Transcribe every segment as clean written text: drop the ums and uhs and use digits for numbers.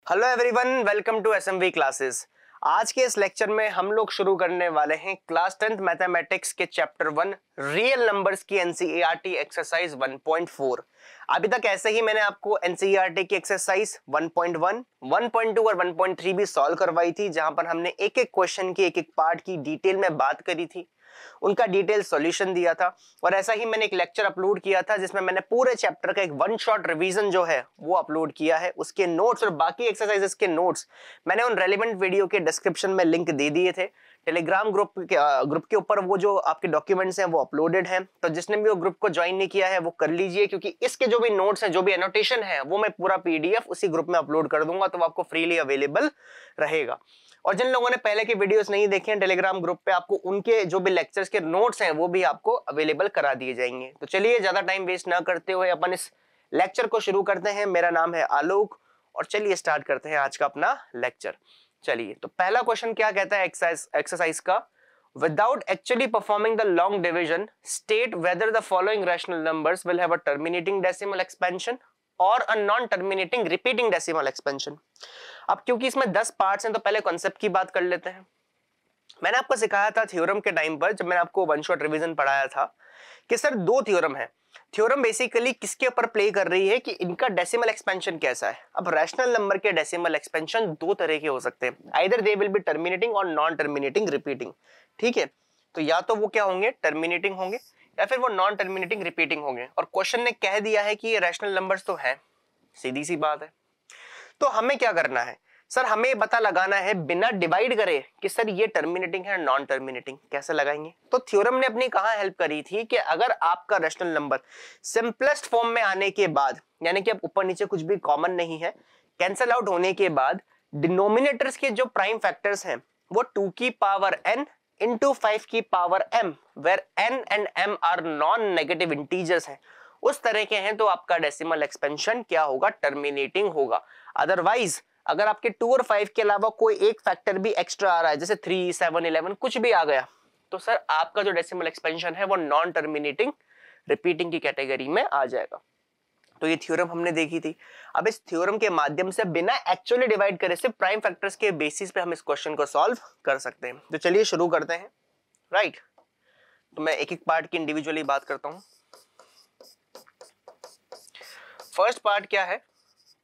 Hello everyone, welcome to SMV classes. आज के इस लेक्चर में हम लोग शुरू करने वाले हैं क्लास 10th मैथमेटिक्स के चैप्टर 1 रियल नंबर्स की एनसीईआरटी एक्सरसाइज 1.4। अभी तक ऐसे ही मैंने आपको एनसीईआरटी की एक्सरसाइज 1.1, 1.2 और 1.3 भी सॉल्व करवाई थी, जहां पर हमने एक एक क्वेश्चन की एक एक पार्ट की डिटेल में बात करी थी, उनका डिटेल सॉल्यूशन दिया था। और ऐसा ही मैंने एक लेक्चर अपलोड किया था जिसमें मैंने पूरे चैप्टर का एक वन शॉट रिवीजन जो है वो अपलोड किया है। उसके नोट्स और बाकी एक्सरसाइजेस के नोट्स मैंने उन रेलेवेंट वीडियो के डिस्क्रिप्शन में लिंक दे दिए थे। टेलीग्राम ग्रुप के ऊपर वो जो आपके डॉक्यूमेंट्स हैं वो अपलोडेड हैं, तो जिसने भी वो ग्रुप को ज्वाइन नहीं किया है वो कर लीजिए, क्योंकि इसके जो भी नोट्स हैं, जो भी एनोटेशन है, वो मैं पूरा पीडीएफ उसी ग्रुप में अपलोड कर दूंगा, तो वो आपको फ्रीली अवेलेबल रहेगा। और जिन लोगों ने पहले के वीडियोस नहीं देखे हैं टेलीग्राम ग्रुप पे, आपको उनके जो भी लेक्चर्स के नोट्स हैं वो भी आपको अवेलेबल करा दिए जाएंगे। तो चलिए ज्यादा टाइम वेस्ट ना करते हुए अपन इस लेक्चर को शुरू करते हैं। मेरा नाम है आलोक और चलिए स्टार्ट करते हैं आज का अपना लेक्चर। चलिए, तो पहला क्वेश्चन क्या कहता है एक्सरसाइज का, without actually performing the long division state whether the following rational numbers will have a terminating decimal expansion और a non terminating repeating decimal expansion. अब क्योंकि इसमें 10 पार्ट्स हैं तो पहले कॉन्सेप्ट की बात कर लेते हैं। मैंने आपको सिखाया था थ्योरम के टाइम पर, जब मैंने आपको वन शॉट रिवीजन पढ़ाया था, कि सर दो थ्योरम है। थ्योरम बेसिकली किसके ऊपर प्ले कर रही है कि इनका डेसिमल एक्सपेंशन कैसा है। अब रैशनल नंबर के डेसिमल एक्सपेंशन दो तरह के हो सकते हैं, either they will be terminating और नॉन टर्मिनेटिंग रिपीटिंग। ठीक है, तो या तो वो क्या होंगे, टर्मिनेटिंग होंगे, या फिर वो नॉन टर्मिनेटिंग रिपीटिंग होंगे। और क्वेश्चन ने कह दिया है कि ये रैशनल नंबर्स तो है, सीधी सी बात है। तो हमें क्या करना है सर, हमें पता लगाना है बिना डिवाइड करे कि सर ये टर्मिनेटिंग है नॉन टर्मिनेटिंग। कैसे लगाएंगे? तो थ्योरम ने अपनी कहां हेल्प करी थी कि अगर आपका रैशनल नंबर सिंपलेस्ट फॉर्म में आने के बाद, यानी कि अब ऊपर नीचे कुछ भी कॉमन नहीं है, कैंसल आउट होने के बाद डिनोमिनेटर्स के जो प्राइम फैक्टर्स हैं वो 2 की पावर n इंटू 5 की power m, where n and m are non negative integers हैं, उस तरह के हैं, तो आपका डेसिमल एक्सपेंशन क्या होगा, टर्मिनेटिंग होगा। अदरवाइज अगर आपके 2 और 5 के अलावा कोई एक फैक्टर भी एक्स्ट्रा आ रहा है, जैसे 3, 7, 11 कुछ भी आ गया, तो सर आपका जो डेसिमल एक्सपेंशन है वो नॉन टर्मिनेटिंग रिपीटिंग की कैटेगरी में आ जाएगा। तो ये थ्योरम हमने देखी थी। अब इस थ्योरम के माध्यम से बिना एक्चुअली डिवाइड करे सिर्फ प्राइम फैक्टर्स के बेसिस पे हम इस क्वेश्चन को सॉल्व कर सकते हैं। तो चलिए शुरू करते हैं। राइट, तो मैं एक एक पार्ट की इंडिविजुअली बात करता हूं। फर्स्ट पार्ट क्या है,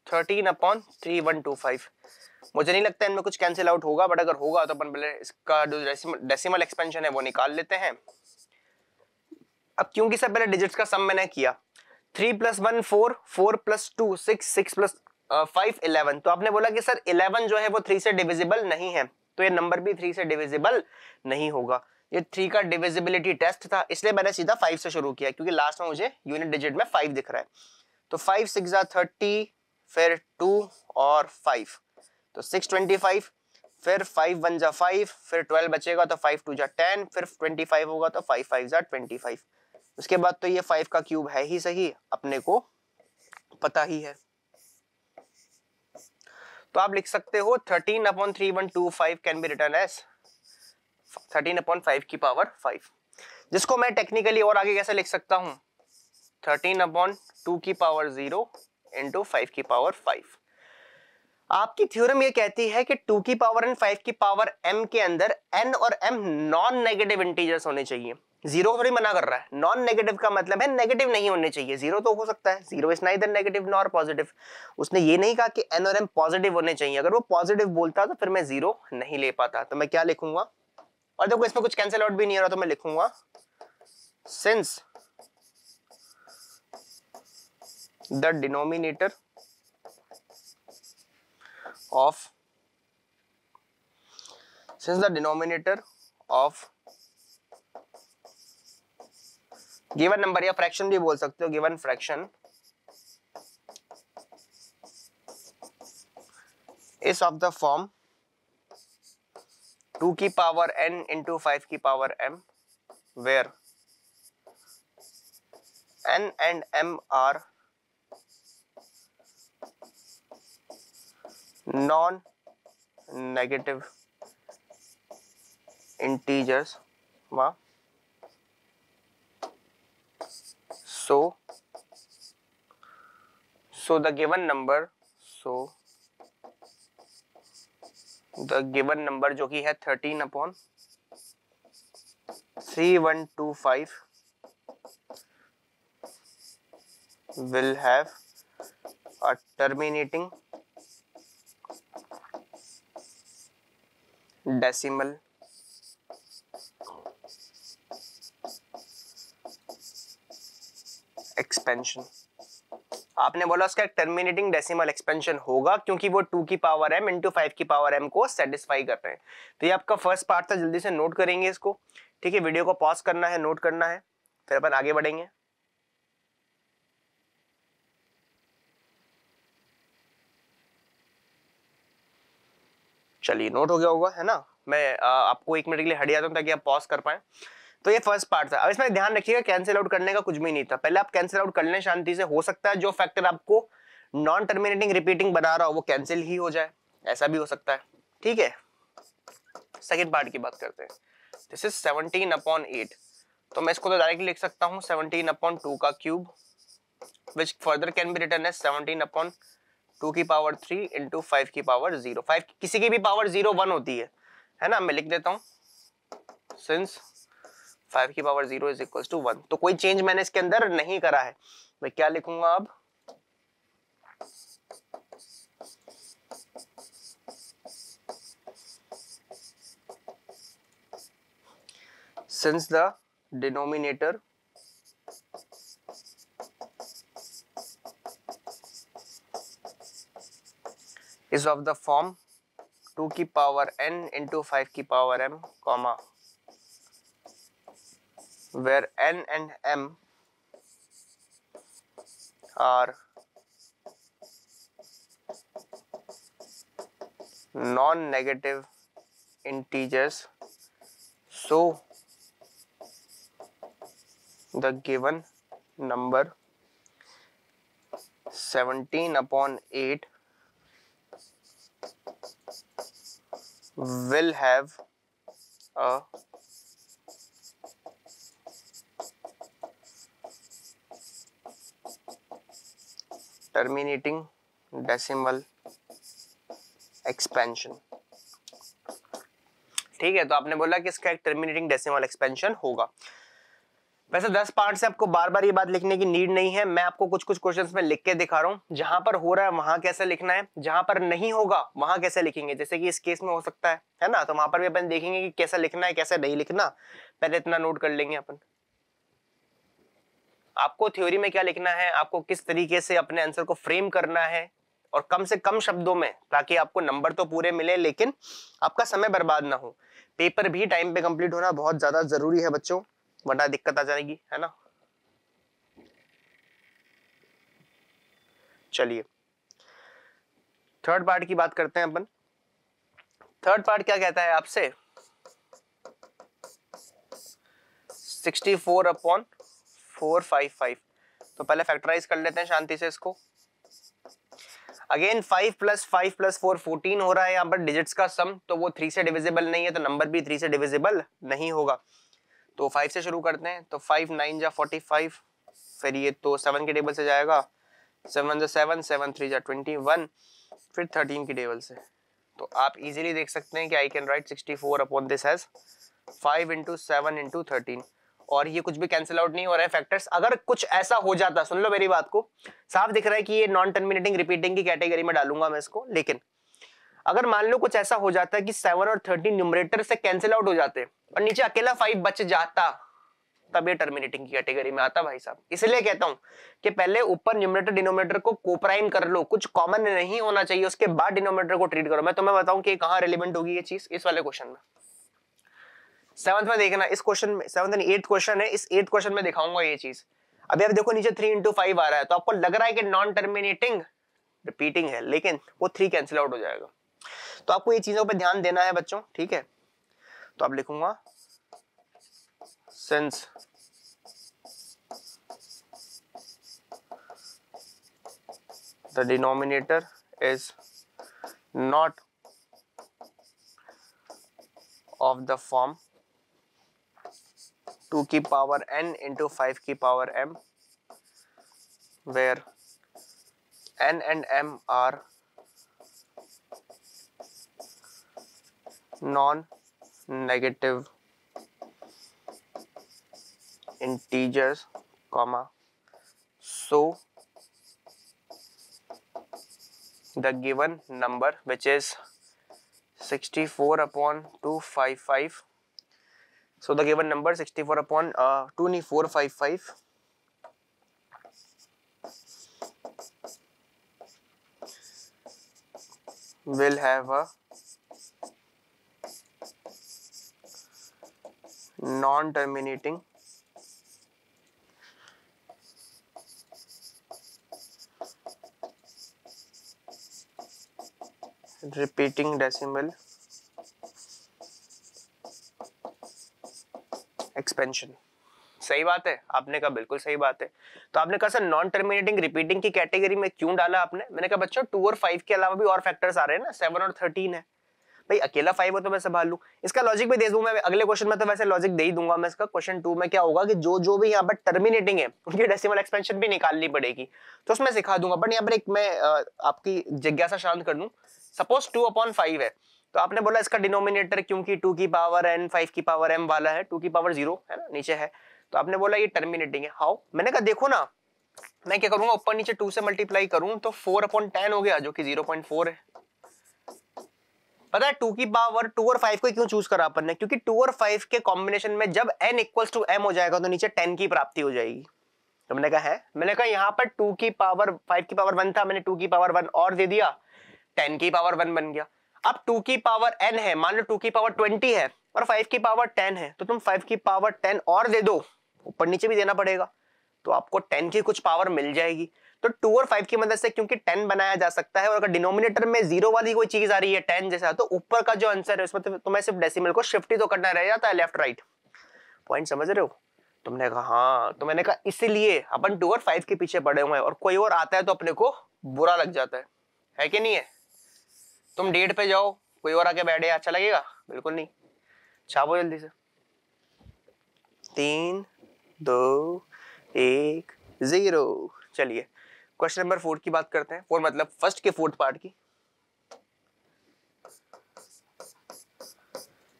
13/3125। मुझे नहीं लगता इनमें कुछ कैंसिल आउट होगा, बट अगर होगा तो अपन पहले इसका जो डेसिमल एक्सपेंशन है वो निकाल लेते हैं। अब क्योंकि सब पहले डिजिट्स का सम मैंने किया, 3 + 1 4, 4 + 2 6, 6 + 5 11। तो आपने बोला कि सर 11 जो है वो 3 से डिविजिबल नहीं है, तो ये नंबर भी 3 से डिविजिबल नहीं होगा। ये 3 का डिविजिबिलिटी टेस्ट था, इसलिए मैंने सीधा 5 से शुरू किया, क्योंकि लास्ट में मुझे यूनिट डिजिट में 5 दिख रहा है। तो 5 6 30, फिर 2 और 5, तो 625, फिर 5 1 जा 5, फिर 12 बचेगा तो 5 2 जा 10, फिर 25 होगा तो 5 5 जा 25। उसके बाद तो ये 5 का क्यूब है ही सही, अपने को पता ही है। तो आप लिख सकते हो 13/3125 कैन बी रिटन एज 13/5 की पावर 5, जिसको मैं टेक्निकली और आगे कैसे लिख सकता हूं, 13/2 की पावर 0 इंटू 5 की पावर 5। आपकी थ्योरम ये कहती है कि 2 की पावर n 5 की पावर m के अंदर n और m नॉन नेगेटिव इंटीजर्स होने चाहिए। जीरो थोड़ी मना कर रहा है, नॉन नेगेटिव का मतलब है नेगेटिव नहीं होने चाहिए। जीरो तो हो सकता है, zero is neither negative nor positive. उसने ये नहीं कहा कि n और m पॉजिटिव होने चाहिए। अगर वो पॉजिटिव बोलता तो फिर मैं जीरो नहीं ले पाता। तो मैं क्या लिखूंगा, और देखो इसमें कुछ कैंसिल आउट भी नहीं हो रहा, तो मैं लिखूंगा since the denominator of given number, या फ्रैक्शन भी बोल सकते हो, given fraction is of the form 2 की पावर n इंटू 5 की power m, where n and m are non negative integers, so the given number, so the given number जो कि है 13/3125 will have a terminating decimal expansion. आपने बोला उसका एक terminating decimal expansion होगा क्योंकि वो 2 की पावर m इंटू 5 की पावर m को सेटिस्फाई कर रहे हैं। तो ये आपका फर्स्ट पार्ट था, जल्दी से नोट करेंगे इसको, ठीक है। वीडियो को पॉज करना है, नोट करना है, फिर अपन आगे बढ़ेंगे। चलिए नोट हो गया होगा, है ना। मैं आपको 1 मिनट के लिए हट जाता हूं ताकि आप पॉज कर पाए। तो ये फर्स्ट पार्ट था। अब इसमें ध्यान रखिएगा कैंसिल आउट करने का कुछ भी नहीं था, पहले आप कैंसिल आउट कर लें शांति से। हो सकता है जो फैक्टर आपको नॉन टर्मिनेटिंग रिपीटिंग बना रहा हो वो कैंसिल ही हो जाए, ऐसा भी हो सकता है, ठीक है। सेकेंड पार्ट की बात करते हैं। दिस इज 17/8, तो मैं इसको तो डायरेक्टली लिख सकता हूं 17/2 का cube, which further can be written as 17/2 की पावर 3 इंटू 5 की पावर 0। 5 किसी की भी पावर 0 1 होती है ना। मैं लिख देता हूं सिंस 5 की पावर 0 इज इक्वल टू 1, तो कोई चेंज मैंने इसके अंदर नहीं करा है। मैं क्या लिखूंगा अब, since the denominator is of the form 2 की पावर n into 5 की power m, comma where n and m are non-negative integers, so the given number 17/8 will have a terminating decimal expansion। ठीक है, तो आपने बोला कि इसका एक टर्मिनेटिंग डेसिमल एक्सपेंशन होगा। वैसे 10 पार्ट से आपको बार बार ये बात लिखने की नीड नहीं है, मैं आपको कुछ कुछ क्वेश्चंस में लिख के दिखा रहा हूं। जहां पर हो रहा है वहां कैसे लिखना है, जहां पर नहीं होगा वहां कैसे लिखेंगे, जैसे कि इस केस में हो सकता है ना। तो वहां पर भी अपन देखेंगे कि कैसा लिखना है कैसे नहीं लिखना, पहले इतना नोट कर लेंगे अपन। आपको थ्योरी में क्या लिखना है, आपको किस तरीके से अपने आंसर को फ्रेम करना है और कम से कम शब्दों में, ताकि आपको नंबर तो पूरे मिले लेकिन आपका समय बर्बाद ना हो। पेपर भी टाइम पे कंप्लीट होना बहुत ज्यादा जरूरी है बच्चों, वरना दिक्कत आ जाएगी, है ना। चलिए थर्ड पार्ट की बात करते हैं अपन। थर्ड पार्ट क्या कहता है आपसे, 64/455। तो पहले फैक्टराइज कर लेते हैं शांति से इसको। अगेन 5 + 5 + 4 14 हो रहा है यहाँ पर डिजिट्स का सम, तो वो 3 से डिविजिबल नहीं है, तो नंबर भी 3 से डिविजिबल नहीं होगा। तो 5 से शुरू करते हैं, तो 5 9 जा 45, फिर ये तो 7 के टेबल से जाएगा, 7 जा 7, 7 3 जा 21, फिर 13 की टेबल से। तो आप इजीली देख सकते हैं कि I can write 64 upon this as 5 × 7 × 13, और ये कुछ भी कैंसिल आउट नहीं हो रहा है फैक्टर्स। अगर कुछ ऐसा हो जाता, सुन लो मेरी बात को, साफ दिख रहा है कि ये नॉन टर्मिनेटिंग रिपीटिंग की कैटेगरी में डालूंगा मैं इसको, लेकिन अगर मान लो कुछ ऐसा हो जाता है कि 7 और 13 न्यूमरेटर से कैंसिल आउट हो जाते और नीचे अकेला 5 बच जाता, तब ये टर्मिनेटिंग की कैटेगरी में आता भाई साहब। इसलिए कहता हूं कि पहले ऊपर न्यूमरेटर डिनोमिनेटर को कोप्राइम कर लो, कुछ कॉमन नहीं होना चाहिए, उसके बाद डिनोमिनेटर को ट्रीट करो। मैं तुम्हें बताऊं कि कहां रिलेवेंट होगी ये चीज, इस वाले क्वेश्चन में। 7th में देखना, इस क्वेश्चन में 7th एंड 8th क्वेश्चन है, इस 8th क्वेश्चन में दिखाऊंगा ये चीज। अभी आप देखो नीचे 3 × 5 आ रहा है, तो आपको लग रहा है कि नॉन टर्मिनेटिंग रिपीटिंग है, लेकिन वो 3 कैंसिल आउट हो जाएगा। तो आपको ये चीजों पे ध्यान देना है बच्चों, ठीक है। तो आप लिखूंगा since the denominator is not of the form 2 की पावर n into 5 की power m, where n and m are non negative integers comma so the given number which is 64 upon 255, so the given number 64 upon 2455 will have a non-terminating repeating decimal expansion. सही बात है, आपने कहा बिल्कुल सही बात है। तो आपने कहा सर नॉन टर्मिनेटिंग रिपीटिंग की कैटेगरी में क्यों डाला आपने? मैंने कहा बच्चों 2 और 5 के अलावा भी और फैक्टर्स आ रहे हैं ना, 7 और 13 है। भाई अकेला 5 हो तो मैं संभाल लूं। इसका लॉजिक भी दे दूं मैं अगले क्वेश्चन में, तो वैसे लॉजिक दे ही दूंगा मैं इसका। क्वेश्चन 2 में क्या होगा कि जो भी यहाँ पर टर्मिनेटिंग है उनकी डेसिमल एक्सपेंशन भी निकालनी पड़ेगी, तो उसमें सिखा दूंगा। बट यहाँ पर एक मैं आपकी जिज्ञासा शांत कर दूं। सपोज 2/5 है, तो आपने बोला इसका डिनोमिनेटर क्योंकि 2 की पावर n 5 की पावर m वाला है, 2 की पावर 0 है ना नीचे है, तो आपने बोला ये टर्मिनेटिंग है। हाउ? मैंने कहा देखो ना, मैं क्या करूंगा, ऊपर नीचे 2 से मल्टीप्लाई करूं तो 4/10 हो गया, जो कि 0.4 है। पता है 2 की पावर 2 और 5 को क्यों चूज करा अपन ने? क्योंकि 2 और 5 के कॉम्बिनेशन में जब n इक्वल्स टू m हो जाएगा तो नीचे 10 की प्राप्ति हो जाएगी। तो मैंने कहा है, मैंने कहा यहाँ पर 2 की पावर 5 की पावर 1 था, मैंने 2 की पावर 1 और दे दिया, 10 की पावर 1 बन गया। अब 2 की पावर n है, मान लो 2 की पावर 20 है और 5 की पावर 10 है, तो तुम 5 की पावर 10 और दे दो, ऊपर नीचे भी देना पड़ेगा, तो आपको 10 की कुछ पावर मिल जाएगी। तो 2 और 5 की मदद से क्योंकि 10 बनाया जा सकता है, और अगर डिनोमिनेटर में 0 वाली कोई चीज आ रही है 10 जैसा, तो ऊपर का जो आंसर है उसमें तुम्हें सिर्फ डेसिमल को शिफ्ट ही तो करना रह जाता है, लेफ्ट राइट। पॉइंट समझ रहे हो? तुमने कहा हाँ, तो मैंने कहा इसीलिए अपन 2 और 5 के पीछे पड़े हुए हैं, और कोई और आता है तो अपने को बुरा लग जाता है कि नहीं है? तुम डेट पे जाओ, कोई और आके बैठे, अच्छा लगेगा? बिल्कुल नहीं। छापो जल्दी से। 3 2 1 0। चलिए क्वेश्चन नंबर 4 की बात करते हैं। 4 मतलब फर्स्ट के 4th पार्ट की।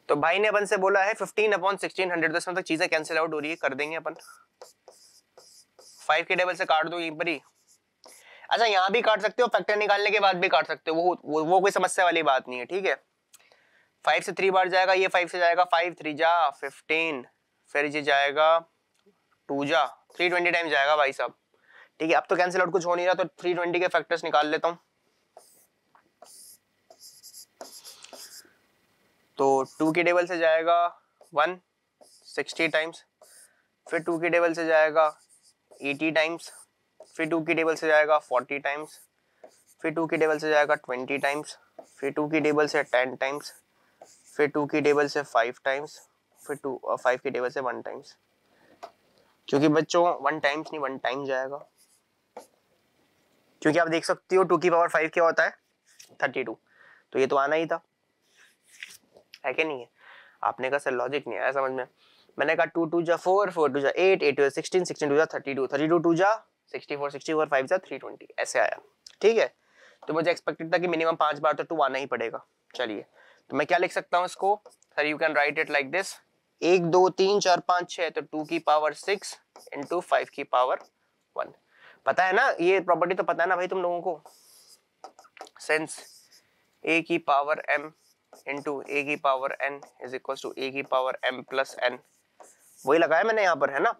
तो भाई ने अपन से बोला है 15/1600, तो इसमें तक चीजें कैंसिल आउट हो रही है, कर देंगे अपन। 5 के टेबल से काट दो यहीं पर ही। अच्छा यहाँ भी काट सकते हो, फैक्टर निकालने के बाद भी काट सकते हो, वो कोई समस्या वाली बात नहीं है, ठीक है। 5 से 3 बार जाएगा, ये 5 से जाएगा, 5 3 जा 15, फिर ये जाएगा 2 जा 320 टाइम जाएगा भाई साहब, ठीक है। अब तो कैंसिल आउट कुछ हो नहीं रहा, तो 320 के फैक्टर्स निकाल लेता हूँ। तो 2 की टेबल से जाएगा 160 टाइम्स, फिर 2 की टेबल से जाएगा 80 टाइम्स, फिर 2 की टेबल से जाएगा 40 टाइम्स, फिर 2 की टेबल से जाएगा 20 टाइम्स, फिर 2 की टेबल से 10 टाइम्स, फिर 2 की टेबल से 5 टाइम्स, फिर 5 की टेबल से 1 टाइम्स। क्योंकि बच्चों 1 टाइम्स नहीं 1 टाइम जाएगा, क्योंकि आप देख सकते हो 2 की पावर 5 क्या होता है 32, तो ये तो आना ही था, है कि नहीं है? आपने कहा सर लॉजिक नहीं आया समझ में। मैंने कहा 2 2 जा 4 4 2 जा 8 8 2 जा 16 16 2 जा 32 32 2 जा 64 64 5 जा 320, ऐसे आया, ठीक है। तो मुझे एक्सपेक्टेड था कि मिनिमम 5 बार तो 2 आना ही पड़ेगा। चलिए तो मैं क्या लिख सकता हूँ इसको, sir you can write it like this, 1 2 3 4 5 6, तो 2 की पावर 6 इंटू 5 की पावर 1। पता है ना ये प्रॉपर्टी, तो पता है ना भाई तुम लोगों को, सिंस a की पावर m इंटू a की power n is equal to a की पावर m प्लस n, वही लगाया मैंने यहाँ पर, है ना।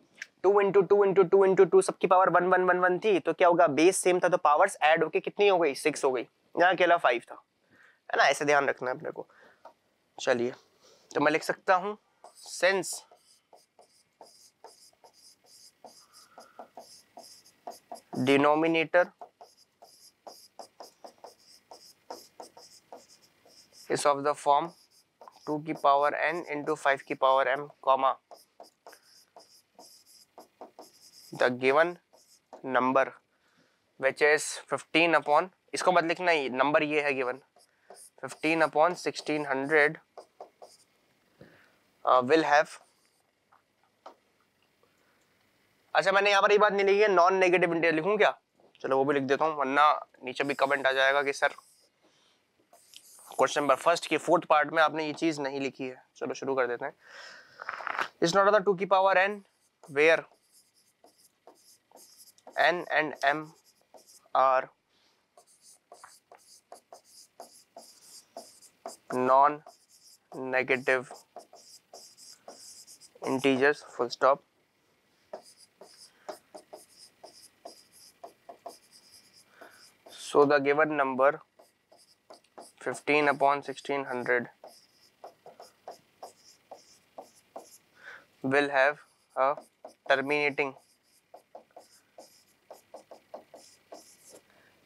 2 इंटू 2 इंटू 2 इंटू 2, सबकी पावर 1 1 1 1 थी, तो क्या होगा, बेस सेम था तो पावर्स ऐड होके कितनी हो गई 6 हो गई, यहाँ अकेला 5 था, है ना। ऐसे ध्यान रखना है अपने को। चलिए तो मैं लिख सकता हूं since denominator is of the form 2 की पावर n into 5 की power m, comma the given number which is 15 upon, इसको मत लिखना, ही नंबर ये है गिवन 15/1600 will have, अच्छा मैंने यहाँ पर ये बात नहीं लिखी है, नॉन नेगेटिव इंटीजर लिखूं क्या? चलो वो भी लिख देता हूँ, वरना नीचे भी कमेंट आ जाएगा कि सर क्वेश्चन नंबर फर्स्ट के फोर्थ पार्ट में आपने ये चीज नहीं लिखी है। चलो शुरू कर देते हैं। इज नॉट द 2 की power n where n and m are non-negative integers, full stop. So the given number 15 upon 1600 will have a terminating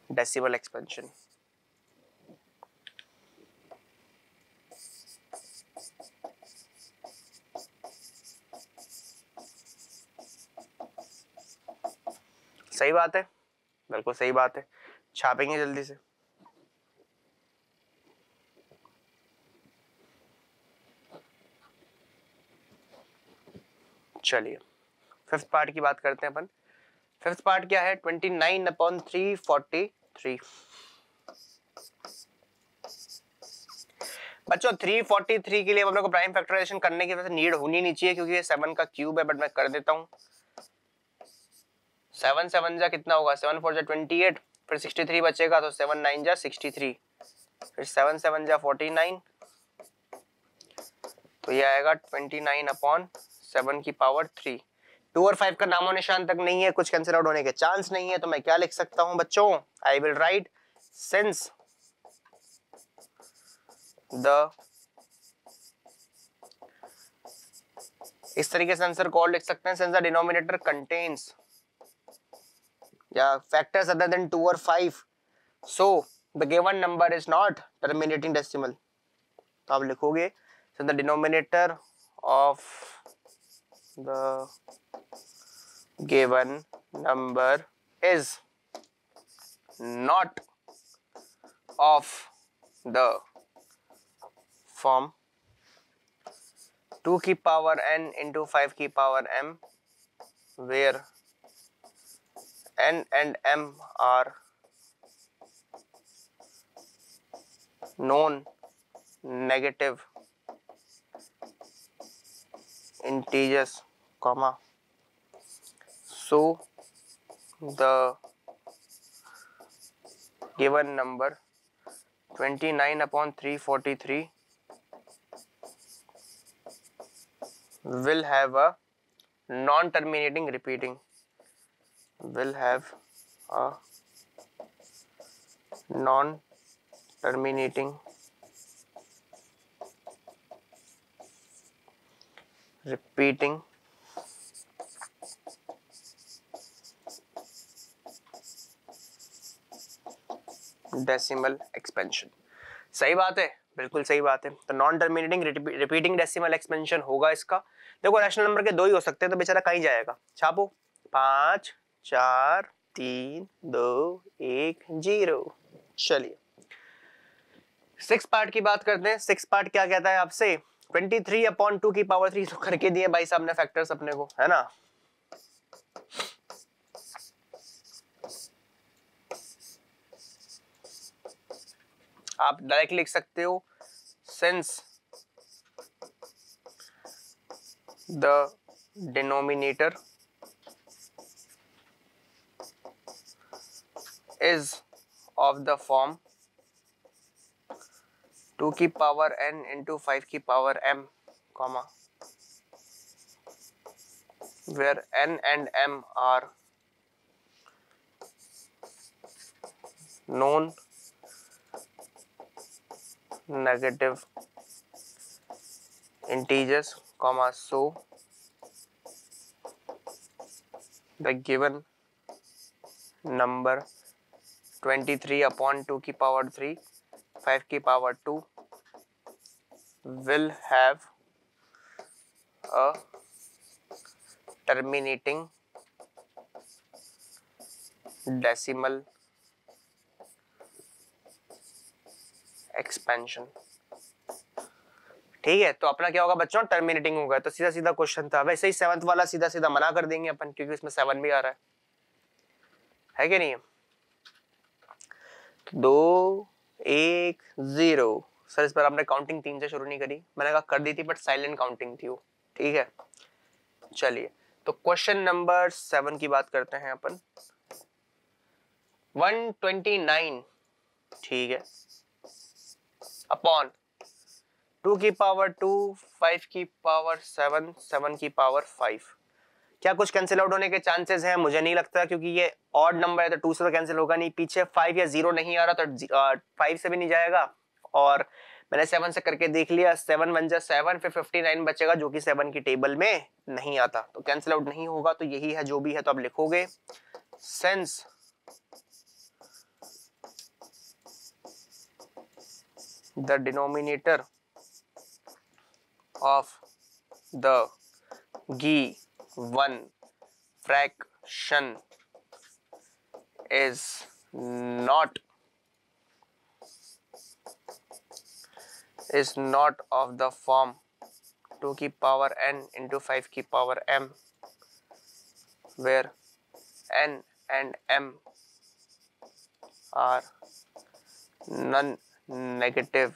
decimal expansion. सही बात है, बिल्कुल सही बात है। छापेंगे जल्दी से। चलिए फिफ्थ पार्ट की बात करते हैं अपन। फिफ्थ पार्ट क्या है? 29 अपॉन 343। बच्चों 343 के लिए अपने को प्राइम फैक्टराइजेशन करने की वजह से नीड होनी नहीं चाहिए, क्योंकि ये 7 का क्यूब है, बट मैं कर देता हूँ। 7 7 जा कितना होगा? 7 4 जा 28, फिर 63 बचेगा, तो 7 9 जा 63, फिर 7 7 जा 49, तो ये आएगा 29 अपॉन 7 की पावर 3। 2 और 5 का नामो निशान तक नहीं है, कुछ कैंसिल आउट होने के चांस नहीं है, तो मैं क्या लिख सकता हूं बच्चों? I will write since the, इस तरीके से आंसर कॉल लिख सकते हैं, सिंस द डिनोमिनेटर कंटेन्स या फैक्टर्स अदर देन 2 और 5, so the given number is not terminating decimal. तो आप लिखोगे since the denominator of the given number is not of the form 2 की पावर n into 5 की power m, where n and m are non-negative integers, comma, so the given number 29 upon 343 will have a non-terminating repeating, will have a non-terminating repeating decimal expansion. सही बात है, बिल्कुल सही बात है। तो non terminating repeating decimal expansion होगा इसका। देखो रैशनल नंबर के 2 ही हो सकते हैं, तो बेचारा कहीं जाएगा। छापो 5 4 3 2 1 0। चलिए 6 पार्ट की बात करते हैं। 6 पार्ट क्या कहता है आपसे? 23 अपॉन 2 की पावर 3 तो करके दिए भाई साहब ने फैक्टर्स अपने को, है ना। आप डायरेक्ट लिख सकते हो since the denominator is of the form 2 की पावर n इंटू 5 की power m, comma, where n and m are known negative integers, comma, so the given number 23 upon 2 की पावर 3 5 की power 2 will have a terminating decimal expansion. ठीक है, तो अपना क्या होगा बच्चों? टर्मिनेटिंग होगा। तो सीधा सीधा क्वेश्चन था। वैसे ही 7th वाला सीधा सीधा मना कर देंगे अपन, क्योंकि इसमें 7 भी आ रहा है कि नहीं? 2 1 0 सर इस पर आपने काउंटिंग 3 से शुरू नहीं करी, मैंने कहा कर दी थी बट साइलेंट काउंटिंग थी वो, ठीक है। चलिए तो क्वेश्चन नंबर 7 की बात करते हैं अपन। 129, ठीक है, अपॉन 2 की पावर 2, 5 की पावर 7, 7 की पावर 5। क्या कुछ कैंसिल आउट होने के चांसेस हैं? मुझे नहीं लगता, क्योंकि ये ऑड नंबर है तो 2 से तो कैंसिल होगा नहीं, पीछे 5 या 0 नहीं आ रहा तो 5 से भी नहीं जाएगा, और मैंने 7 से करके देख लिया, 7 1 जा 7, फिर 59 बचेगा जो कि 7 की टेबल में नहीं आता, तो कैंसिल आउट नहीं होगा, तो यही है जो भी है। तो आप लिखोगे since the denominator of the given fraction is not of the form 2 की पावर n into 5 की power m, where n and m are non-negative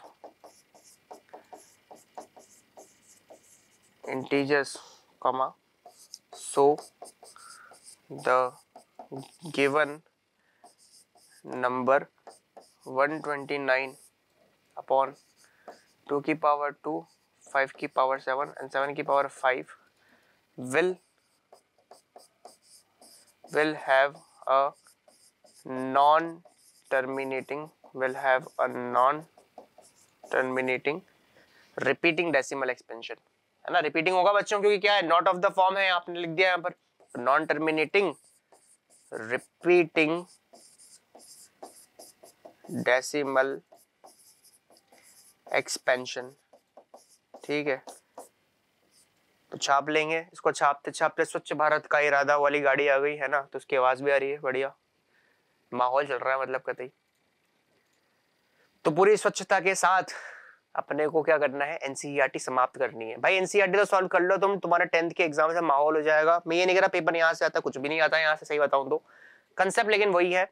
integers, comma, so the given number 129 upon 2 की पावर 2, 5 की power 7 and 7 की power 5 will have a non-terminating repeating decimal expansion, है ना। Repeating होगा बच्चों, क्योंकि क्या है, नॉट ऑफ द फॉर्म है, आपने लिख दिया यहाँ पर, non terminating repeating decimal expansion, ठीक है। तो छाप लेंगे इसको, छापते छापते स्वच्छ भारत का इरादा वाली गाड़ी आ गई है ना, तो उसकी आवाज भी आ रही है, बढ़िया माहौल चल रहा है मतलब कतई। तो पूरी स्वच्छता के साथ अपने को क्या करना है, एनसीईआरटी समाप्त करनी है। भाई एनसीईआरटी तो सॉल्व कर लो तुम, तुम्हारे 10th के एग्जाम से माहौल हो जाएगा। मैं ये नहीं कह रहा पेपर यहाँ से आता, कुछ भी नहीं आता यहाँ से, सही बताऊं तो कंसेप्ट लेकिन वही है,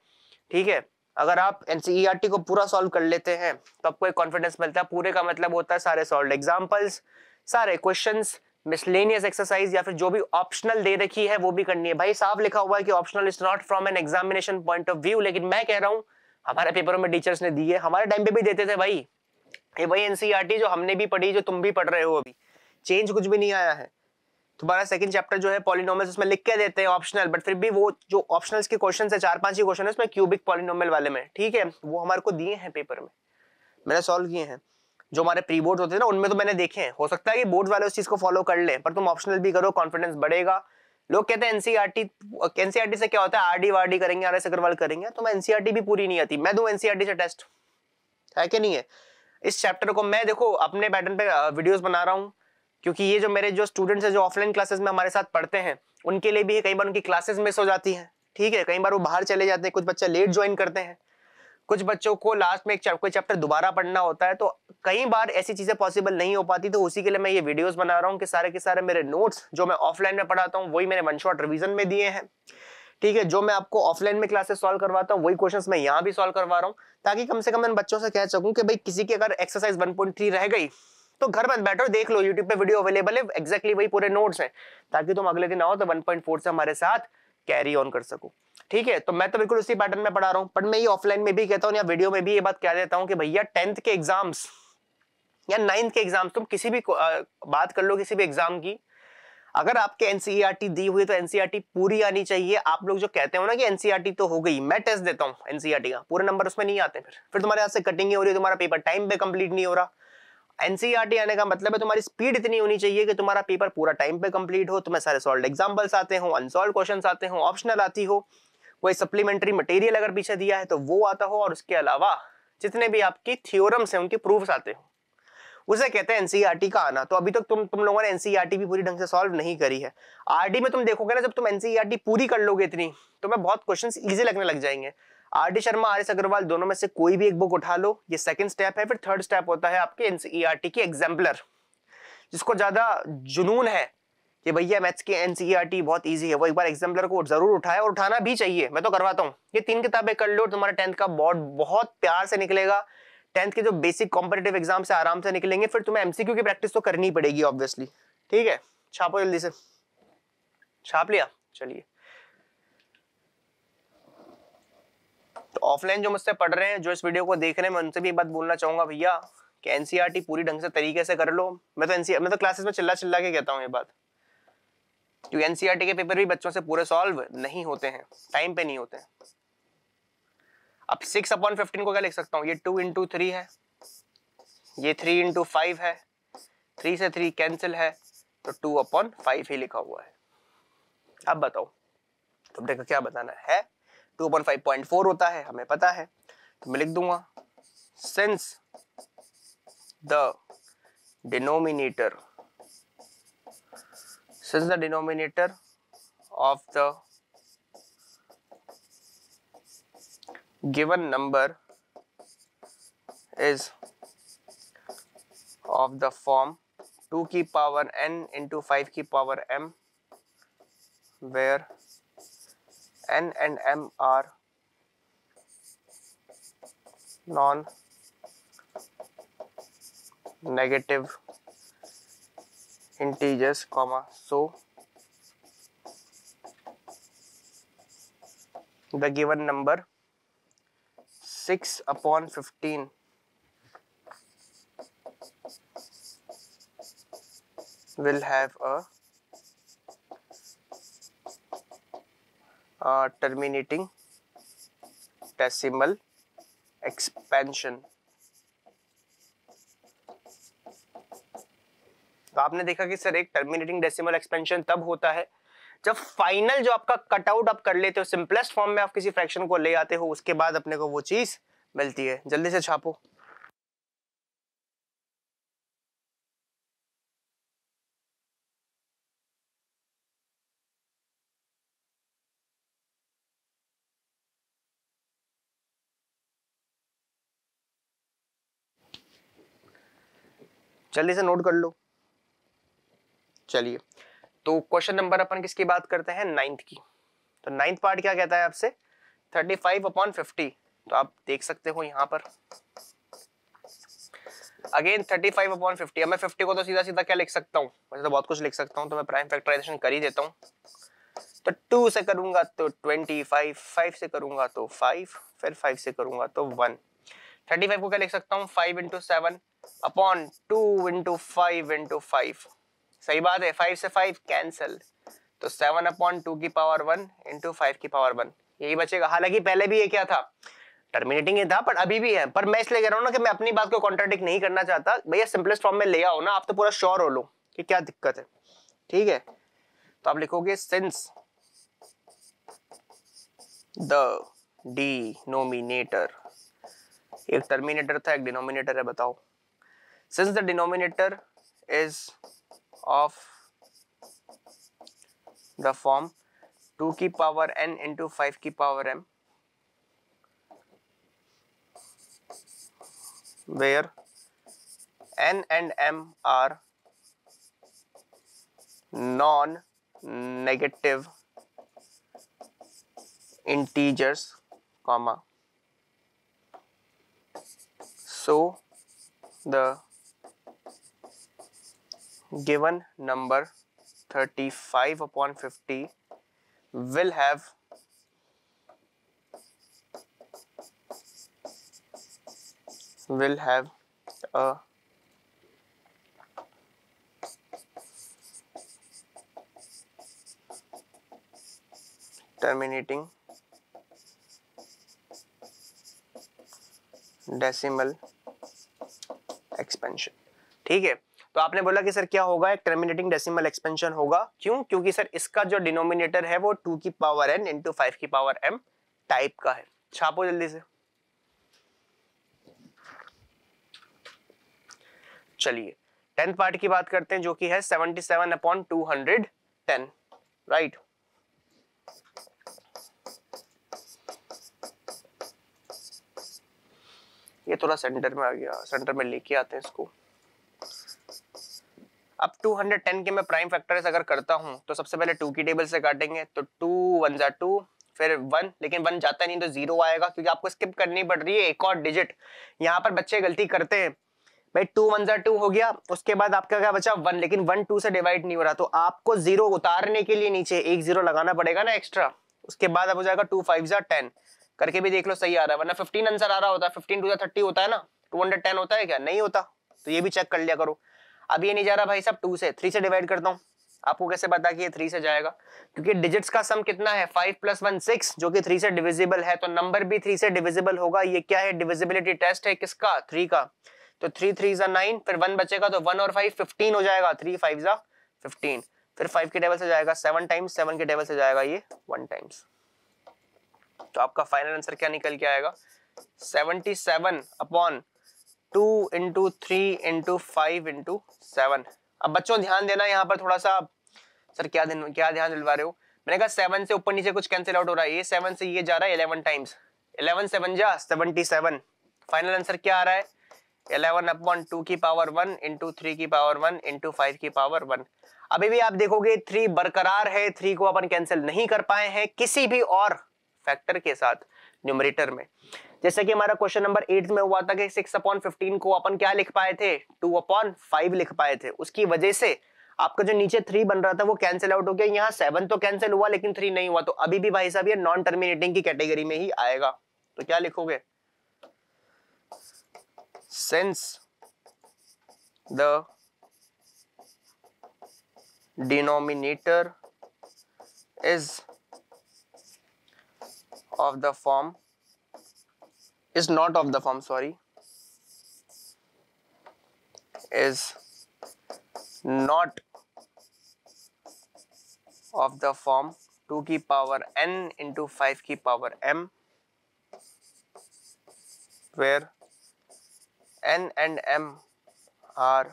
ठीक है। अगर आप एनसीईआरटी को पूरा सॉल्व कर लेते हैं तो आपको एक कॉन्फिडेंस मिलता है। पूरे का मतलब होता है सारे सॉल्व एग्जाम्पल्स, सारे क्वेश्चंस, मिसलेनियस एक्सरसाइज या फिर जो भी ऑप्शनल दे रखी है वो भी करनी है। भाई साफ लिखा हुआ है कि optional is not from an examination point of view, लेकिन मैं कह रहा हूँ हमारे पेपरों में टीचर्स ने दी है, हमारे टाइम पे भी देते थे भाई। ये वही एनसीईआरटी जो हमने भी पढ़ी, जो तुम भी पढ़ रहे हो, अभी चेंज कुछ भी नहीं आया है। तुम्हारा सेकंड चैप्टर जो है पॉलिनोमियल्स, उसमें लिख के देते हैं ऑप्शनल, बट फिर भी वो जो ऑप्शनल्स के क्वेश्चन है 4-5 ही क्वेश्चन है उसमें क्यूबिक पॉलिनोमियल वाले में, ठीक है, वो हमारे को दिए हैं पेपर में, मैंने सॉल्व किए हैं। जो हमारे प्री बोर्ड होते हैं ना उनमें तो मैंने देखे हैं, हो सकता है कि बोर्ड वाले उस चीज को फॉलो कर ले, पर तुम ऑप्शनल भी करो, कॉन्फिडेंस बढ़ेगा। लोग कहते हैं एनसीईआरटी से क्या होता है, आरडी वारडी करेंगे, आरएस अग्रवाल करेंगे, तो मैं एनसीईआरटी भी पूरी नहीं आती, मैं दूं एनसीईआरटी से टेस्ट, है कि नहीं है। इस चैप्टर को मैं देखो अपने पैटर्न पे वीडियोस बना रहा हूँ, क्योंकि ये जो मेरे जो स्टूडेंट्स हैं जो ऑफलाइन क्लासेस में हमारे साथ पढ़ते हैं उनके लिए भी है, कई बार उनकी क्लासेस मिस हो जाती हैं, ठीक है, कई बार वो बाहर चले जाते हैं, कुछ बच्चे लेट ज्वाइन करते हैं, कुछ बच्चों को लास्ट में कोई चैप्टर दोबारा पढ़ना होता है, तो कई बार ऐसी चीजें पॉसिबल नहीं हो पाती। तो उसी के लिए मैं ये वीडियोस बना रहा हूँ कि सारे के सारे मेरे नोट्स जो मैं ऑफलाइन में पढ़ाता हूँ वही मैंने वन शॉट रिवीजन में दिए हैं, ठीक है। जो मैं आपको ऑफलाइन में क्लासेस सॉल्व करवाता हूँ वही क्वेश्चंस मैं यहाँ भी सॉल्व करवा रहा हूँ, ताकि कम से कम मैं बच्चों से कह सकूं कि भाई किसी की अगर एक्सरसाइज 1.3 रह गई तो घर मत बैठो, देख लो, यूट्यूब पे वीडियो अवेलेबल है, एग्जैक्टली वही पूरे नोट्स हैं, ताकि तुम अगले दिन आओ तो 1.4 से हमारे साथ कैरी ऑन कर सको, ठीक है। तो मैं तो बिल्कुल उसी पैटर्न में पढ़ा रहा हूँ, पर मैं ये ऑफलाइन में भी कहता हूँ या वीडियो में भी ये बात कह देता हूँ कि भैया 10th के एग्जाम्स या 9th के एग्जाम्स, तुम किसी भी बात कर लो किसी भी एग्जाम की, अगर आपके एनसीईआरटी दी हुई तो एनसीईआरटी पूरी आनी चाहिए। आप लोग जो कहते हो ना कि एनसीईआरटी तो हो गई, मैं टेस्ट देता हूं एनसीईआरटी का, पूरे नंबर उसमें नहीं आते, फिर तुम्हारे हाथ से कटिंग हो रही है, तुम्हारा पेपर टाइम पे कंप्लीट नहीं हो रहा। एनसीईआरटी आने का मतलब है तुम्हारी स्पीड इतनी होनी चाहिए कि तुम्हारा पेपर पूरा टाइम पे कंप्लीट हो, तुम्हें सारे सॉल्व एग्जांपल्स आते हो, अनसॉल्व क्वेश्चंस आते हो, ऑप्शनल आती हो, कोई सप्लीमेंट्री मटेरियल अगर पीछे दिया है तो वो आता हो, और उसके अलावा जितने भी आपकी थ्योरम्स हैं उनके प्रूफ्स आते हो, उसे कहते हैं एनसीईआरटी का आना। तो अभी तक तुम लोगों ने एनसीईआरटी भी पूरी ढंग से सॉल्व नहीं करी है। आरडी में तुम देखोगे ना, जब तुम एनसीईआरटी पूरी कर लोगे इतनी, तो मैं बहुत क्वेश्चंस इजी लगने लग जाएंगे। आरडी शर्मा, आरएस अग्रवाल, दोनों में से कोई भी एक बुक उठा लो, ये सेकंड स्टेप है। फिर थर्ड स्टेप होता है आपके एनसीईआरटी की एग्जाम्पलर, जिसको ज्यादा जुनून है कि भैया मैथ्स की एनसीईआरटी बहुत इजी है, वो एक बार एग्जाम्पलर को जरूर उठाए, और उठाना भी चाहिए, मैं तो करवाता हूँ। ये 3 किताबें कर लो, तुम्हारे 10th का बोर्ड बहुत प्यार से निकलेगा, 10th के जो बेसिक कॉम्पिटिटिव एग्जाम से आराम से निकलेंगे, फिर तुम्हें एमसीक्यू की प्रैक्टिस तो करनी पड़ेगी ऑब्वियसली। ठीक है, छापो जल्दी से, छाप लिया। चलिए, तो ऑफलाइन जो मुझसे पढ़ रहे हैं, जो इस वीडियो को देख रहे हैं, मैं उनसे भी एक बात बोलना चाहूंगा भैया कि एनसीईआरटी पूरी ढंग से तरीके से कर लो। मैं तो क्लासेस में चिल्ला चिल्ला के कहता हूँ ये बात, क्योंकि एनसीईआरटी के पेपर भी बच्चों से पूरे सॉल्व नहीं होते हैं, टाइम पे नहीं होते हैं। अब 6/15 को क्या लिख सकता हूँ, ये 2 into 3 है, ये 3 into 5 है, 3 से 3 कैंसिल है, तो 2/5 ही लिखा हुआ है। अब बताओ तुमने क्या बताना है। 2/5.4 होता है, हमें पता है, तो मैं लिख दूंगा since the denominator of the given number is of the form 2 की पावर n into 5 की power m, where n and m are non-negative integers, so the given number 6/15 will have a terminating decimal expansion। तो आपने देखा कि sir एक terminating decimal expansion तब होता है जब फाइनल जो आपका कटआउट आप कर लेते हो, सिंपलेस्ट फॉर्म में आप किसी फ्रैक्शन को ले आते हो, उसके बाद अपने को वो चीज मिलती है। जल्दी से छापो। जल्दी से नोट कर लो। चलिए, तो क्वेश्चन नंबर अपन किसकी बात करते हैं, 9th की। तो 9th पार्ट क्या कहता है आपसे, 35/50। तो आप देख सकते हो यहाँ पर अगेन 35/50। मैं 50 को तो सीधा सीधा क्या लिख सकता हूँ, वैसे तो बहुत कुछ लिख सकता हूँ, तो मैं प्राइम फैक्टराइजेशन कर ही देता हूँ। तो 2 से करूंगा तो 25, 5 से करूंगा तो 5, फिर 5 से करूंगा तो 1। 35 को क्या लिख सकता हूँ, 5 into 7 अपॉन 2 into 5 into 5। सही बात है, 5 से 5 कैंसिल, तो 7/2 की पावर 1 into 5 की पावर 1, यही बचेगा। हालांकि पहले भी ये क्या था, टर्मिनेटिंग ही था, पर अभी भी है। पर मैं इसलिए कह रहा हूँ ना कि मैं अपनी बात को कॉन्ट्राडिक्ट नहीं करना चाहता। भैया सिंपलेस्ट फॉर्म में ले आओ ना, आप तो पूरा श्योर हो लो कि क्या दिक्कत है। ठीक है, तो आप लिखोगे सिंस द डिनोमिनेटर, एक टर्मिनेटर था, एक डिनोमिनेटर है, बताओ। Since the denominator is of the form 2 की पावर n into 5 की power m, where n and m are non-negative integers, comma, so the given number 35/50 will have a terminating decimal expansion. ठीक है, तो आपने बोला कि सर क्या होगा, एक टर्मिनेटिंग डेसिमल एक्सपेंशन होगा। क्यों? क्योंकि सर इसका जो डिनोमिनेटर है वो 2 की पावर n into 5 की पावर m टाइप का है। छापो जल्दी से। चलिए 10th पार्ट की बात करते हैं, जो कि है 77/210, राइट। ये थोड़ा सेंटर में आ गया, सेंटर में लेके आते हैं इसको। अब 210 के मैं प्राइम फैक्टर्स अगर करता हूं तो सबसे पहले 2 की टेबल से काटेंगे, तो 2 1 जा 2, फिर 1, लेकिन 1 जाता नहीं तो 0 आएगा क्योंकि आपको स्किप करनी पड़ रही है एक और डिजिट। यहाँ पर बच्चे गलती करते हैं भाई, 2 1 जा 2 हो गया, उसके बाद आपका क्या बचा 1, लेकिन 1 2 से डिवाइड नहीं हो रहा, तो आपको 0 उतारने के लिए नीचे एक 0 लगाना पड़ेगा ना एक्स्ट्रा। उसके बाद अब हो जाएगा 2 5 जा 10, करके भी देख लो सही आ रहा है, वरना 15 आंसर आ रहा होता है। 15 2 जा 30 होता है ना, 210 होता है क्या? नहीं होता, तो ये भी चेक कर लिया करो। अब ये नहीं जा रहा भाई साहब 2 से, 3 से डिवाइड करता हूँ। आपको कैसे पता कि ये 3 से जाएगा? क्योंकि डिजिट्स का सम कितना है 5 + 1 6, जो कि 3 से डिविजिबल है, तो नंबर भी 3 से डिविजिबल होगा। ये क्या है? डिविजिबिलिटी टेस्ट है किसका? 3 का। तो 3 3 जा 9, फिर 1 बचेगा तो 1 और 5 15 हो जाएगा, 3 5 जा 15, फिर 5 के टेबल से जाएगा 7 टाइम्स, 7 के टेबल से जाएगा ये 1 टाइम्स। तो आपका फाइनल आंसर क्या निकल के आएगा? 77/2 × 3 × 5 × 7। अब बच्चों ध्यान देना यहाँ पर थोड़ा सा, सर क्या ध्यान दिलवा रहे हो? मैंने कहा 7 से ऊपर नीचे कुछ कैंसिल आउट हो रहा है, ये 7 से ये जा रहा है 11 टाइम्स, 11 7 जा 77। फाइनल आंसर क्या आ रहा है? 11/2 की पावर 1 × 3 की पावर 1 × 5 की पावर 1। अभी भी आप देखोगे 3 बरकरार है, 3 को अपन कैंसिल नहीं कर पाए हैं किसी भी और फैक्टर के साथ न्यूमरेटर में। जैसे कि हमारा क्वेश्चन नंबर 8 में हुआ था कि 6/15 को अपन क्या लिख पाए थे? 2/5 लिख पाए थे। उसकी वजह से आपका जो नीचे 3 बन रहा था वो कैंसिल आउट हो गया। यहाँ 7 तो कैंसिल हुआ लेकिन 3 नहीं हुआ, तो अभी भी भाई साहब ये नॉन टर्मिनेटिंग की कैटेगरी में ही आएगा। तो क्या लिखोगे? Since the denominator is of the form, is not of the form, sorry, is not of the form 2 की पावर n × 5 की power m, where n and m are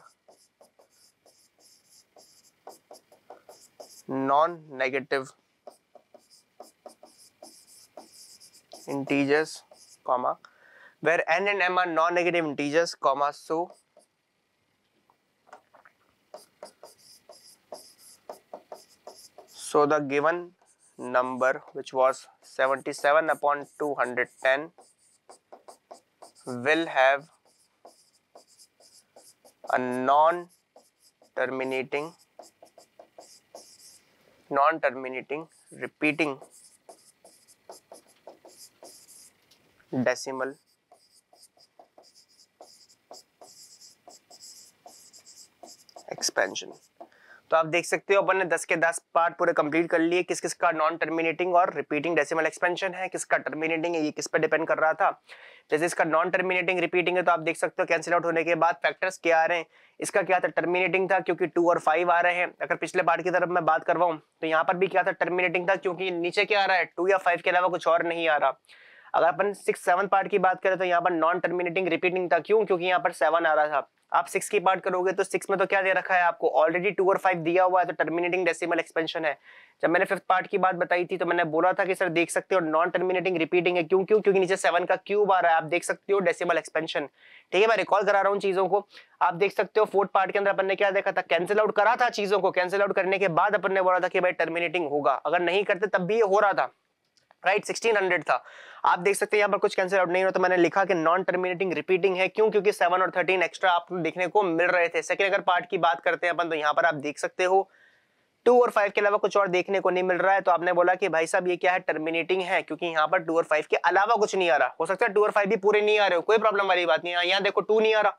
non-negative integers, comma, where n and m are non-negative integers, comma, so the given number, which was 77/210, will have a non-terminating repeating decimal expansion। तो आप देख सकते हो अपन ने 10 के 10 part पूरे complete कर लिए। किस किस का नॉन टर्मिनेटिंग और रिपीटिंग डेसिमल एक्सपेंशन है, किसका टर्मिनेटिंग है, ये किस पे डिपेंड कर रहा था। जैसे इसका नॉन टर्मिनेटिंग रिपीटिंग है तो आप देख सकते हो कैंसिल आउट होने के बाद फैक्टर्स क्या आ रहे हैं। इसका क्या था? टर्मिनेटिंग था क्योंकि 2 और 5 आ रहे हैं। अगर पिछले पार्ट की तरफ मैं बात करवाऊं तो यहाँ पर भी क्या था? टर्मिनेटिंग था क्योंकि नीचे क्या आ रहा है? 2 या 5 के अलावा कुछ और नहीं आ रहा। अगर अपन 6 7 पार्ट की बात करें तो यहाँ पर नॉन टर्मिनेटिंग रिपीटिंग था, क्यों? क्योंकि यहाँ पर 7 आ रहा था। आप 6 की पार्ट करोगे तो 6 में तो क्या दे रखा है आपको? ऑलरेडी 2 और 5 दिया हुआ है, तो टर्मिनेटिंग डेसिमल एक्सपेंशन है। जब मैंने 5th पार्ट की बात बताई थी तो मैंने बोला था कि सर देख सकते हो नॉन टर्मिनेटिंग रिपीटिंग है, क्यों? क्योंकि नीचे 7 का क्यूब आ रहा है। आप देख सकते हो डेसिमल एक्सपेंशन। ठीक है, मैं रिकॉल करा रहा हूँ चीजों को। आप देख सकते हो 4th पार्ट के अंदर अपन ने क्या देखा था? कैंसिल आउट करा था चीजों को। कैंसिल आउट करने के बाद अपन ने बोला था कि भाई टर्मिनेटिंग होगा, अगर नहीं करते तब भी ये हो रहा था, राइट? 1600 था। आप देख सकते हैं यहाँ पर कुछ कैंसिल आउट नहीं हो, तो मैंने लिखा कि नॉन टर्मिनेटिंग रिपीटिंग है। क्यों? क्योंकि 7 और 13 एक्स्ट्रा आपको देखने को मिल रहे थे। सेकंड अगर पार्ट की बात करते हैं अपन तो यहाँ पर आप देख सकते हो 2 और 5 के अलावा कुछ और देखने को नहीं मिल रहा है। तो आपने बोला कि भाई साहब ये क्या है? टर्मिनेटिंग है, क्योंकि यहाँ पर 2 और 5 के अलावा कुछ नहीं आ रहा। हो सकता है 2 और 5 भी पूरे नहीं आ रहे हो, कोई प्रॉब्लम वाली बात नहीं है। यहाँ देखो 2 नहीं आ रहा,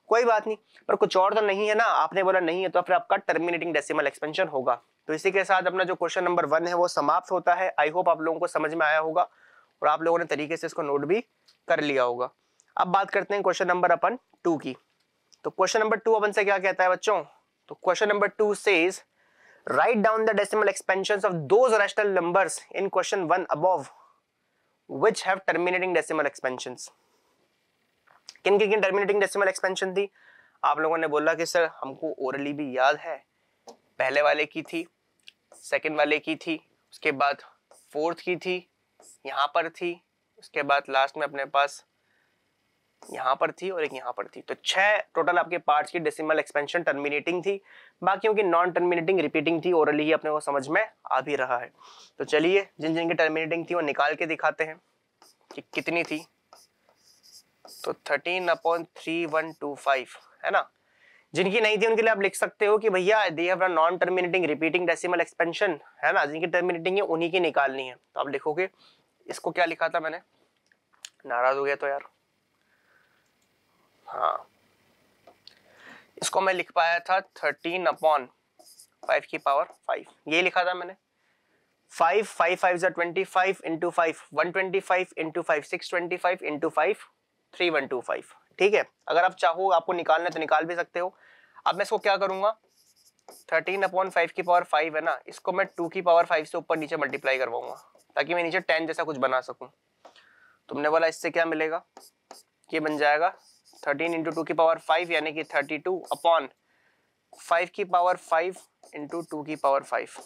कोई बात नहीं, पर कुछ और तो नहीं है ना। आपने बोला नहीं है तो फिर आपका टर्मिनेटिंग डेसिमल एक्सपेंशन होगा। तो इसी के साथ अपना जो क्वेश्चन नंबर 1 है वो समाप्त होता है। आई होप आप लोगों को समझ में आया होगा और आप लोगों ने तरीके से इसको नोट भी कर लिया होगा। अब बात करते हैं क्वेश्चन नंबर अपन 2 की। तो क्वेश्चन नंबर 2 अपन से क्या कहता है बच्चों? तो question number 2 says write down the decimal expansions of those rational numbers in question 1 above which have terminating decimal expansions. किन किन टर्मिनेटिंग डेसिमल एक्सपेंशन थी? आप लोगों ने बोला कि सर हमको ओरली भी याद है, पहले वाले की थी, सेकंड वाले की थी, उसके बाद 4th की थी, यहाँ पर थी, उसके बाद लास्ट में अपने पास यहाँ पर थी और एक यहाँ पर थी। तो 6 टोटल आपके पार्ट्स की डेसिमल एक्सपेंशन टर्मिनेटिंग थी, बाकियों की नॉन टर्मिनेटिंग रिपीटिंग थी। ओरली ही अपने को समझ में आ भी रहा है। तो चलिए जिन जिन की टर्मिनेटिंग थी वो निकाल के दिखाते हैं कि कितनी थी। तो 13/3125 है ना। जिनकी नहीं थी उनके लिए आप लिख सकते हो कि भैया they have a non terminating repeating decimal expansion, है ना। जिनकी टर्मिनेटिंग है उन्हीं की निकालनी है। तो आप लिखोगे, इसको क्या लिखा था मैंने, नाराज हो गया तो यार, हाँ इसको मैं लिख पाया था 13/5 की पावर 5, ये लिखा था मैंने। 5 5 5 25 इंटू 5 125 इंटू 5 625 इंटू 5 3125। ठीक है, अगर आप चाहो आपको निकालना है तो निकाल भी सकते हो। अब मैं इसको क्या करूंगा, 13/5 की पावर 5 है ना, इसको मैं 2 की पावर 5 से ऊपर नीचे मल्टीप्लाई करवाऊंगा ताकि मैं नीचे 10 जैसा कुछ बना सकूं। तुमने बोला इससे क्या मिलेगा, ये बन जाएगा 13 इंटू 2 की पावर 5 यानी कि 32/5 की पावर 5 इंटू 2 की पावर 5।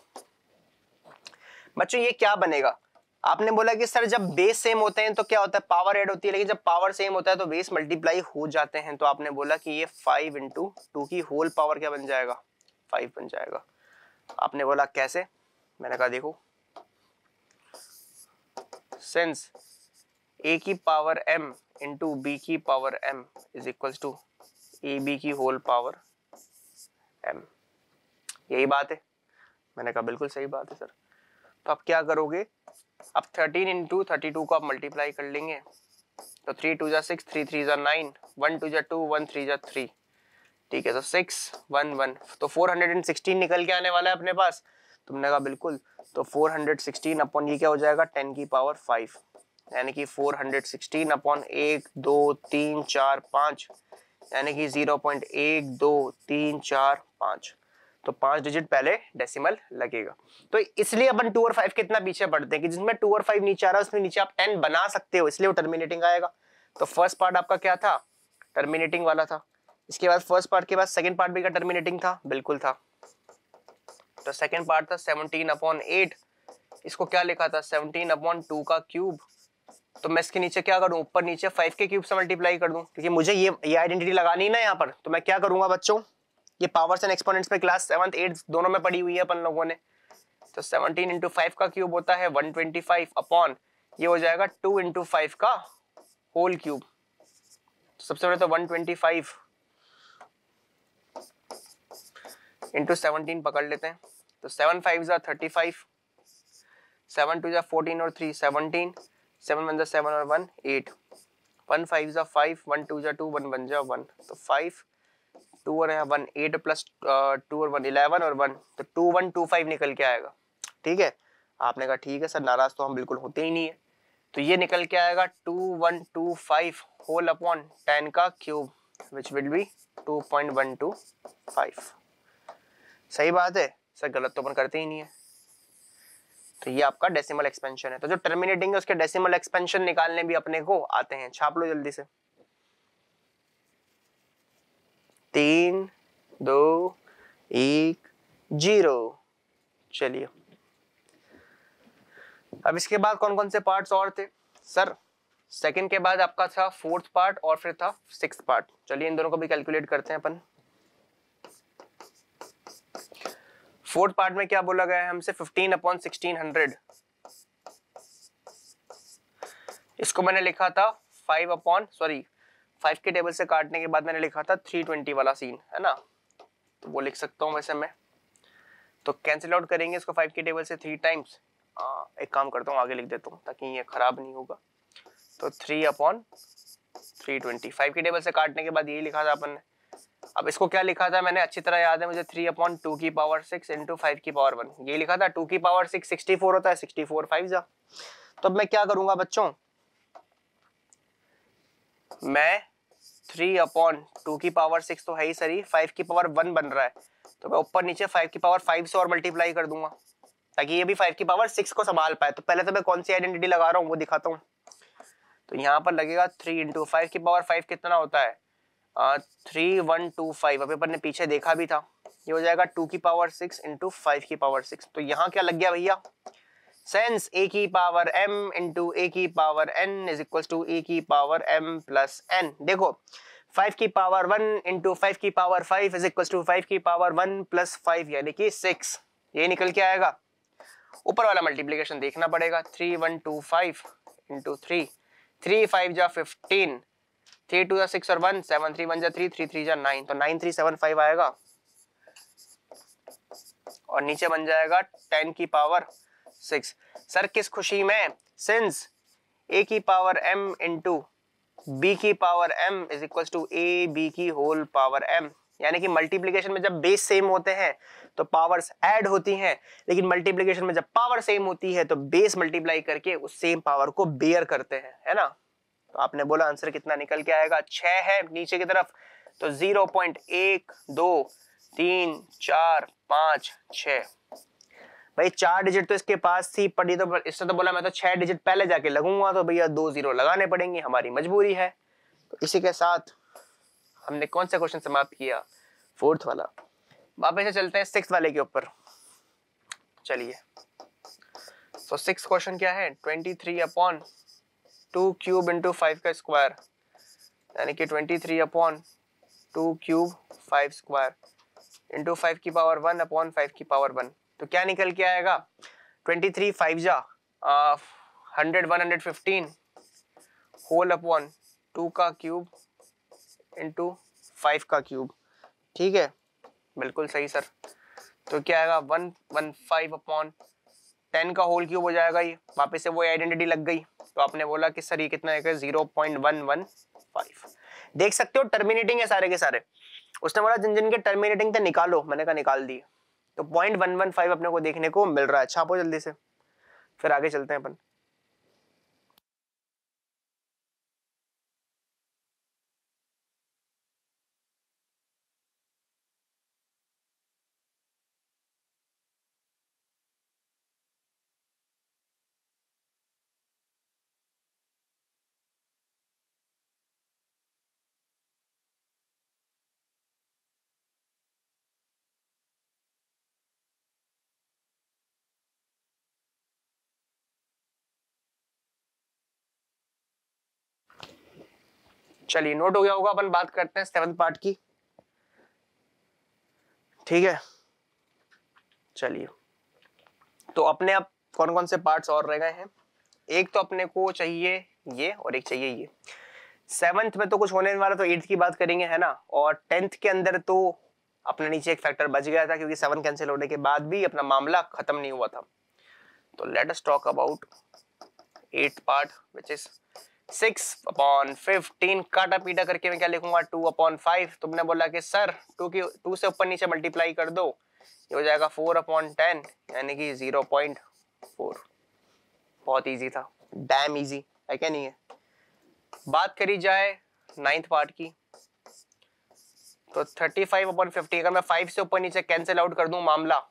बच्चों ये क्या बनेगा, आपने बोला कि सर जब बेस सेम होते हैं तो क्या होता है, पावर ऐड होती है, लेकिन जब पावर सेम होता है तो बेस मल्टीप्लाई हो जाते हैं। तो आपने बोला कि ये 5 इंटू 2 की होल पावर क्या बन जाएगा, 5 बन जाएगा। आपने बोला कैसे, मैंने कहा देखो, सिंस a की पावर m इंटू b की power m is equals to A B की होल पावर m, यही बात है। मैंने कहा बिल्कुल सही बात है सर। तो आप क्या करोगे, अब 13 इंटू 32 को आप मल्टीप्लाई कर लेंगे। तो 3 2 6 3 3 9 1 2 2 1 3 3, ठीक है। तो 6 1 1, तो 416 निकल के आने वाला है अपने पास। तुमने कहा बिल्कुल। तो 416 अपॉन ये क्या हो जाएगा, 10 की पावर 5, यानी कि 416 अपॉन 1 2 3 4 5, यानी कि 0.1 2 3 4 5। तो 5 डिजिट पहले डेसिमल लगेगा। तो इसलिए अपन 2 और 5 कितना पीछे पढ़ते हैं कि जिसमें 2 और 5 नीचे आ रहा है उसमें नीचे आप 10 बना सकते हो, इसलिए वो टर्मिनेटिंग आएगा। तो फर्स्ट पार्ट आपका क्या था, टर्मिनेटिंग वाला था। इसके बाद फर्स्ट पार्ट के बाद सेकंड पार्ट भी का टर्मिनेटिंग था, बिल्कुल था। तो सेकंड पार्ट था 17/8, इसको क्या लिखा था 17/2 का क्यूब। तो मैं इसके नीचे क्या करूं, ऊपर नीचे 5 के क्यूब से मल्टीप्लाई कर दूं, क्योंकि मुझे ये आइडेंटिटी लगानी है ना यहाँ पर। तो मैं क्या करूंगा बच्चों, ये पावर्स एंड एक्सपोनेंट्स में क्लास 7th 8th दोनों में पढ़ी हुई है अपन लोगों ने। तो 17 इंटू 5 का क्यूब होता है 125 अपॉन ये हो जाएगा 2 इंटू 5 का होल क्यूब। तो सबसे पहले तो 125 इंटू 17 पकड़ लेते हैं। तो 7 5 35, 7 2 14 और 3 17, 7 1 7 और 1 8, 1 5 5, 1 2 2 1 1 1। तो 5 2 और 1 8 प्लस 2 और 1 11 और 1, तो 2125 निकल के आएगा। ठीक है, आपने कहा ठीक है सर, नाराज तो हम बिल्कुल होते ही नहीं है। तो ये निकल के आएगा 2125 होल अपॉन 10 का क्यूब विच विल बी 2.125। सही बात है सर, गलत तो अपन करते ही नहीं है। तो ये आपका डेसिमल एक्सपेंशन है। तो जो टर्मिनेटिंग है उसके डेसिमल एक्सपेंशन निकालने भी अपने को आते हैं, छाप लो जल्दी से। 3 2 1 0। चलिए अब इसके बाद कौन कौन से पार्ट्स और थे सर, सेकंड के बाद आपका था फोर्थ पार्ट और फिर था सिक्स्थ पार्ट। चलिए इन दोनों को भी कैलकुलेट करते हैं अपन। फोर्थ पार्ट में क्या बोला गया है हमसे, 15/1600। इसको मैंने लिखा था 5 के टेबल से काटने के बाद मैंने लिखा था 320 वाला सीन, है ना। तो वो लिख सकता हूं वैसे मैं। तो कैंसिल आउट करेंगे इसको 5 के टेबल से 3 टाइम्स। एक काम करता हूँ आगे लिख देता हूँ ताकि ये खराब नहीं होगा। तो 3/320 5 के टेबल से काटने के बाद यही लिखा था अपन ने। अब इसको क्या लिखा था मैंने, अच्छी तरह याद है मुझे, 3/2 की पावर 6 इंटू 5 की पावर 1, ये लिखा था। 2 की पावर 6 64 होता है, 64 5 जा। तो अब मैं क्या करूंगा बच्चों, मैं 3/2 की पावर 6 तो है ही सही, 5 की पावर 1 बन रहा है, तो मैं ऊपर नीचे 5 की पावर 5 से और मल्टीप्लाई कर दूंगा ताकि ये भी 5 की पावर 6 को संभाल पाए। तो पहले तो मैं कौन सी आइडेंटिटी लगा रहा हूँ वो दिखाता हूँ। तो यहाँ पर लगेगा 3 इंटू 5 की पावर 5 कितना होता है, 3125। अभी अपन ने पीछे देखा भी था, ये हो जाएगा 2 की पावर 6 इंटू 5 की पावर 6। तो यहाँ क्या लग गया भैया, Since a की पावर m into a की power n is equals to a की पावर m plus n. देखो 5 की पावर 1 into 5 की पावर 5 is equals to 5 की पावर 1 plus 5 यानी कि 6. ये निकल के आएगा. ऊपर वाला मल्टीप्लिकेशन देखना पड़ेगा. 3125 into 3, 3 5 जा 15, 3 2 जा 6 और 1 7 3 1 जा 3 3 3 जा 9, तो 9375 आएगा. और नीचे बन जाएगा 10 की पावर 6. सर किस खुशी में? सिंस a की पावर m इंटू b की power m is equal to a b की होल पावर m. यानी कि मल्टीप्लिकेशन में जब बेस सेम होते हैं तो पावर्स ऐड होती हैं, लेकिन मल्टीप्लिकेशन में जब पावर सेम होती है तो बेस मल्टीप्लाई करके उस सेम पावर को बेयर करते हैं, है ना. तो आपने बोला आंसर कितना निकल के आएगा? 6 है नीचे की तरफ, तो 0.1 2 3 4 5 6. भाई 4 डिजिट तो इसके पास थी, पर ये तो इसने तो बोला मैं तो 6 डिजिट पहले जाके लगूंगा, तो भैया 2 0 लगाने पड़ेंगे, हमारी मजबूरी है. तो इसी के साथ हमने कौन सा क्वेश्चन समाप्त किया? 4th वाला. वापस से चलते हैं 6th वाले के ऊपर. चलिए, तो 6th क्वेश्चन क्या है? 23/2 क्यूब इंटू 5 का स्क्वायर, यानी कि 23/2 क्यूब 5 स्क्वायर इंटू 5 की पावर 1/5 की पावर 1. तो क्या निकल के आएगा? 23 5 जा 100 115 होल अपॉन 2 का क्यूब इंटू 5 का क्यूब. ठीक है, बिल्कुल सही सर. तो क्या आएगा? 115/10 का होल क्यूब हो जाएगा. ये वापस से वो आइडेंटिटी लग गई. तो आपने बोला कि सर ये कितना है? 0.115. देख सकते हो टर्मिनेटिंग है सारे के सारे. उसने बोला जिन जिन के टर्मिनेटिंग थे निकालो, मैंने कहा निकाल दिए. तो 0.115 अपने को देखने को मिल रहा है. छापो जल्दी से, फिर आगे चलते हैं अपन. चलिए, नोट हो गया होगा. अपन बात करते हैं 7th पार्ट की. ठीक है, चलिए. तो अपने अब कौन कौन से पार्ट्स और रह गए हैं? एक तो अपने को चाहिए ये, और एक चाहिए ये. 7th में तो कुछ होने वाला, तो 8th की बात करेंगे, है ना. और 10th के अंदर तो अपने नीचे एक फैक्टर बच गया था, क्योंकि 7 कैंसिल होने के बाद भी अपना मामला खत्म नहीं हुआ था. तो let us talk about 8th part, which is 6/15. काटा पीटा करके मैं क्या लिखूंगा? 2/5. तुमने बोला कि सर 2 से ऊपर नीचे मल्टीप्लाई कर दो, ये हो जाएगा 4/10, यानी कि 0.4. बहुत इजी था, डैम इजी है क्या नहीं है. बात करी जाए 9th पार्ट की, तो 35/50. अगर मैं 5 से ऊपर नीचे कैंसिल आउट कर दूं, मामला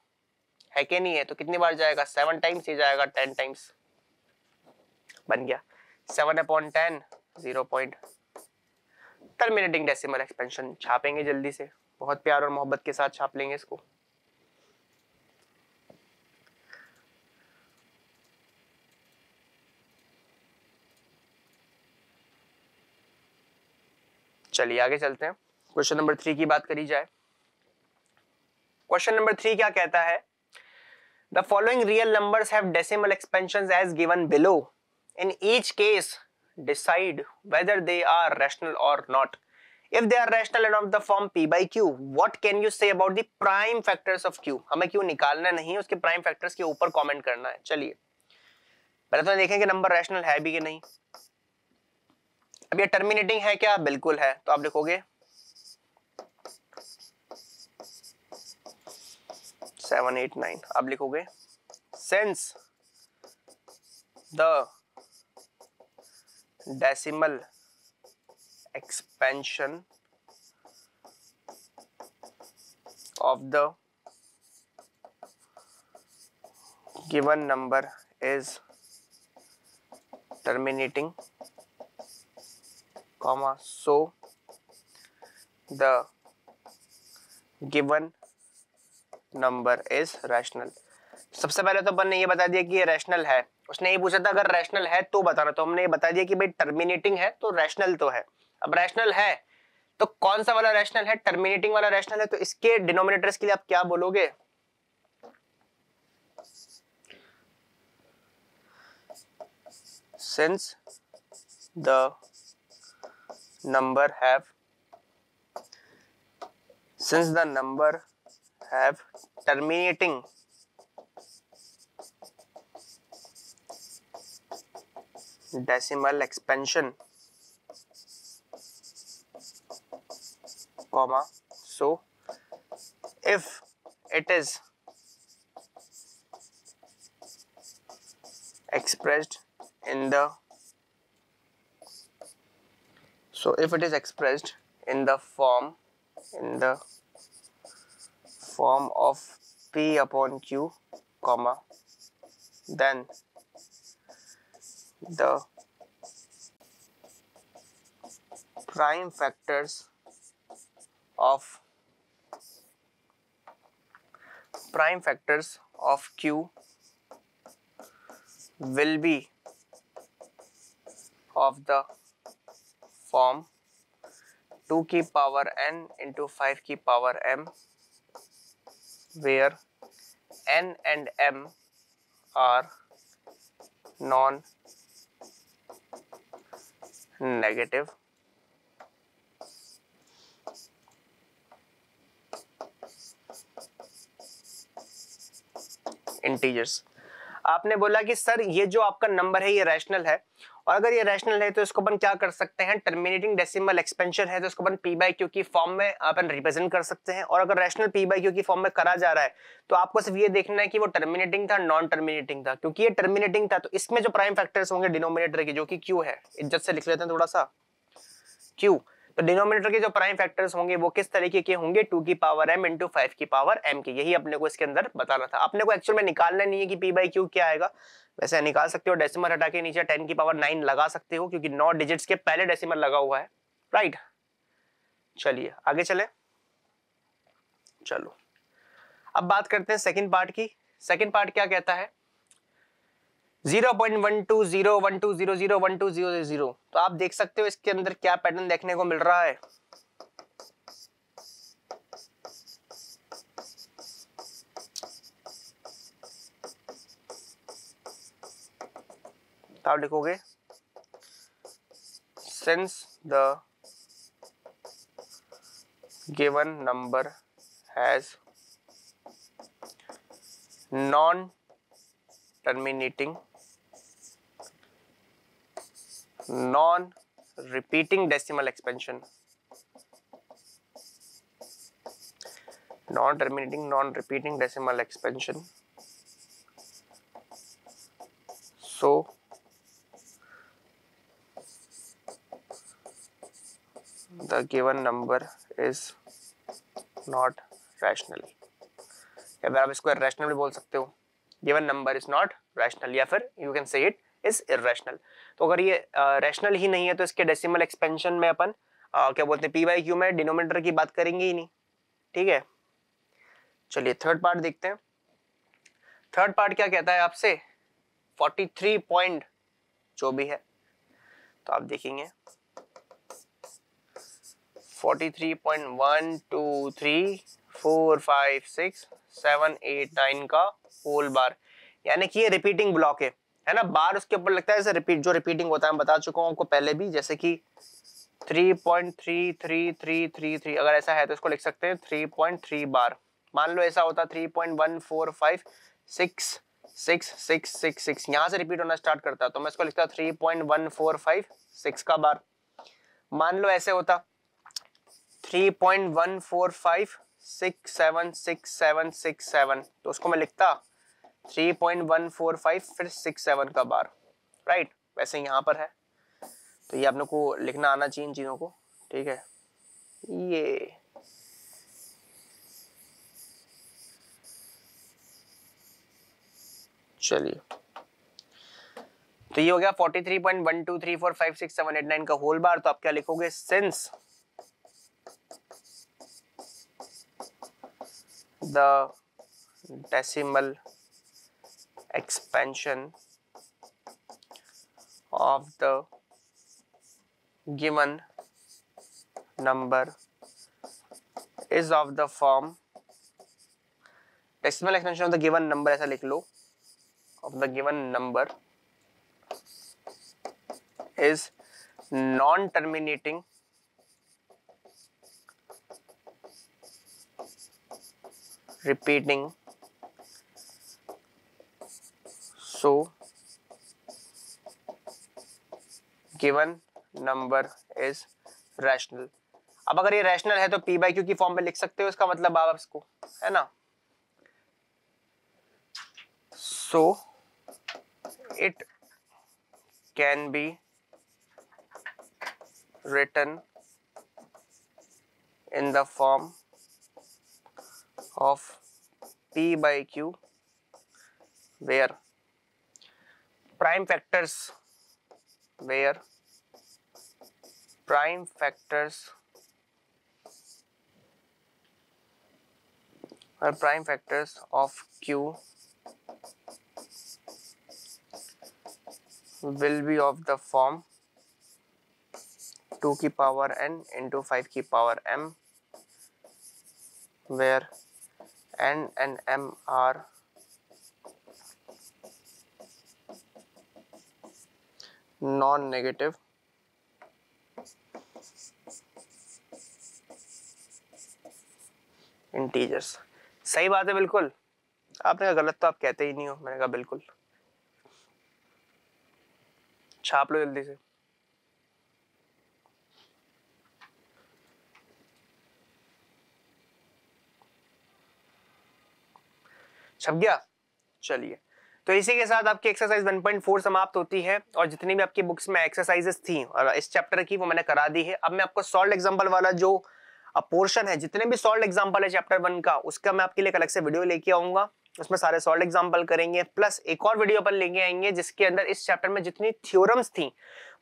है कि नहीं है, तो कितनी बार जाएगा? 7 टाइम्स. ये जाएगा 10 टाइम्स. बन गया 7/10 0. टर्मिनेटिंग डेसिमल एक्सपेंशन छापेंगे जल्दी से, बहुत प्यार और मोहब्बत के साथ छाप लेंगे इसको. चलिए आगे चलते हैं. क्वेश्चन नंबर 3 की बात करी जाए. क्वेश्चन नंबर 3 क्या कहता है? The following real numbers have decimal expansions as given below. In each case decide whether they are rational or not. If they are rational and of the form p by q, what can you say about the prime factors of q? हमें q निकालना नहीं, उसके prime factors के ऊपर comment करना है. चलिए पहले तो देखें कि नंबर रैशनल है भी कि नहीं. अब ये टर्मिनेटिंग है क्या? बिल्कुल है. तो आप लिखोगे 7 8 9. आप लिखोगे since the decimal expansion of the given number is terminating, comma, so the given number is rational. सबसे पहले तो अपन ने ये बता दिया कि ये रैशनल है, उसने ये पूछा था अगर रैशनल है तो बताना, तो हमने ये बता दिया कि भाई टर्मिनेटिंग है तो रैशनल तो है। अब रैशनल है तो कौन सा वाला रैशनल है, टर्मिनेटिंग वाला रैशनल है, तो इसके डिनोमिनेटर्स के लिए आप क्या बोलोगे, since the number have terminating decimal expansion, comma, so if it is expressed in the form of P upon Q, comma, then the prime factors of Q will be of the form 2 की power n into 5 की power m, where n and m are non-negative. Integers. आपने बोला कि sir ये जो आपका number है ये रैशनल है, और अगर ये रैशनल है तो इसको अपन क्या कर सकते हैं, टर्मिनेटिंग डेसिमल एक्सपेंशन है तो इसको अपन p बाई क्यू की फॉर्म में अपन रिप्रेजेंट कर सकते हैं। और अगर रैशनल p बाई क्यू की फॉर्म में करा जा रहा है तो आपको सिर्फ ये देखना है कि वो टर्मिनेटिंग था नॉन टर्मिनेटिंग था। क्योंकि ये टर्मिनेटिंग था तो इसमें जो प्राइम फैक्टर्स होंगे डिनोमिनेटर के, जो कि q है, इज्जत से लिख लेते हैं थोड़ा सा q, तो डिनोमिनेटर के जो प्राइम फैक्टर्स होंगे वो किस तरीके के होंगे, 2 की पावर m इंटू 5 की पावर m के। यही अपने को इसके अंदर बताना था। अपने को एक्चुअल में निकालना नहीं है कि p बाई क्यू क्या आएगा, वैसे निकाल सकते हो, डेसिमल हटा के नीचे 10 की पावर 9 लगा सकते हो क्योंकि 9 डिजिट्स के पहले डेसिमल लगा हुआ है, राइट। चलिए आगे चले। चलो अब बात करते हैं सेकंड पार्ट की। सेकंड पार्ट क्या कहता है, 0.12012001200, तो आप देख सकते हो इसके अंदर क्या पैटर्न देखने को मिल रहा है। तो आप लिखोगे since the given number has non-terminating non-repeating decimal expansion, non-terminating non-repeating decimal expansion, so the given number is not rational, या फिर आप इसको irrational भी बोल सकते हो, given number is not rational, या फिर you can say it is irrational। तो अगर ये रैशनल ही नहीं है तो इसके डेसिमल एक्सपेंशन में अपन क्या बोलते हैं, p बाई क्यू में डिनोमिनेटर की बात करेंगे ही नहीं, ठीक है। चलिए थर्ड पार्ट देखते हैं। थर्ड पार्ट क्या कहता है आपसे, 43 पॉइंट जो भी है तो आप देखेंगे 43.1 2 3 4 5 6 7 8 9 का होल बार, यानी कि ये रिपीटिंग ब्लॉक है ना। बार उसके ऊपर लगता है जैसे रिपीट, जो रिपीटिंग होता है मैं बता चुका हूँ आपको पहले भी, जैसे कि 3.3333, अगर ऐसा है तो इसको लिख सकते हैं 3.3 बार। मान लो ऐसा होता 3.1456666, यहाँ से रिपीट होना स्टार्ट करता तो मैं इसको लिखता 3.1456 का बार। मान लो ऐसे होता 3.145676767, तो उसको मैं लिखता 3.145 फिर 67 का बार, राइट। वैसे यहाँ पर है तो ये आपने को लिखना आना चाहिए इन चीजों को, ठीक है। ये चलिए तो ये हो गया 43.123456789 का होल बार। तो आप क्या लिखोगे, since the decimal expansion of the given number is of the form, decimal extension of the given number ऐसा लिख लो, of the given number is non-terminating repeating, so given number is rational। अब अगर ये rational है तो p by Q की form में लिख सकते हो, इसका मतलब आप इसको, है ना, so it can be written in the form of p by q where prime factors of q will be of the form 2 की पावर n into 5 की power m where n and m are non-negative integers. सही बात है बिल्कुल, आपने कहा गलत तो आप कहते ही नहीं हो, मैंने कहा बिल्कुल, छाप लो जल्दी से। छप गया, चलिए। तो इसी के साथ आपकी एक्सरसाइज 1.4 समाप्त होती है और जितनी भी आपकी बुक्स में एक्सरसाइजेस थी और इस चैप्टर की वो मैंने करा दी है। अब मैं आपको सॉल्व एग्जांपल वाला जो पोर्शन है, जितने भी सॉल्व एग्जांपल है चैप्टर 1 का, उसका मैं आपके लिए अलग से वीडियो लेके आऊंगा, उसमें सारे सॉल्व एग्जांपल करेंगे, प्लस एक और वीडियो अपन लेके आएंगे जिसके अंदर इस चैप्टर में जितनी थ्योरम्स थी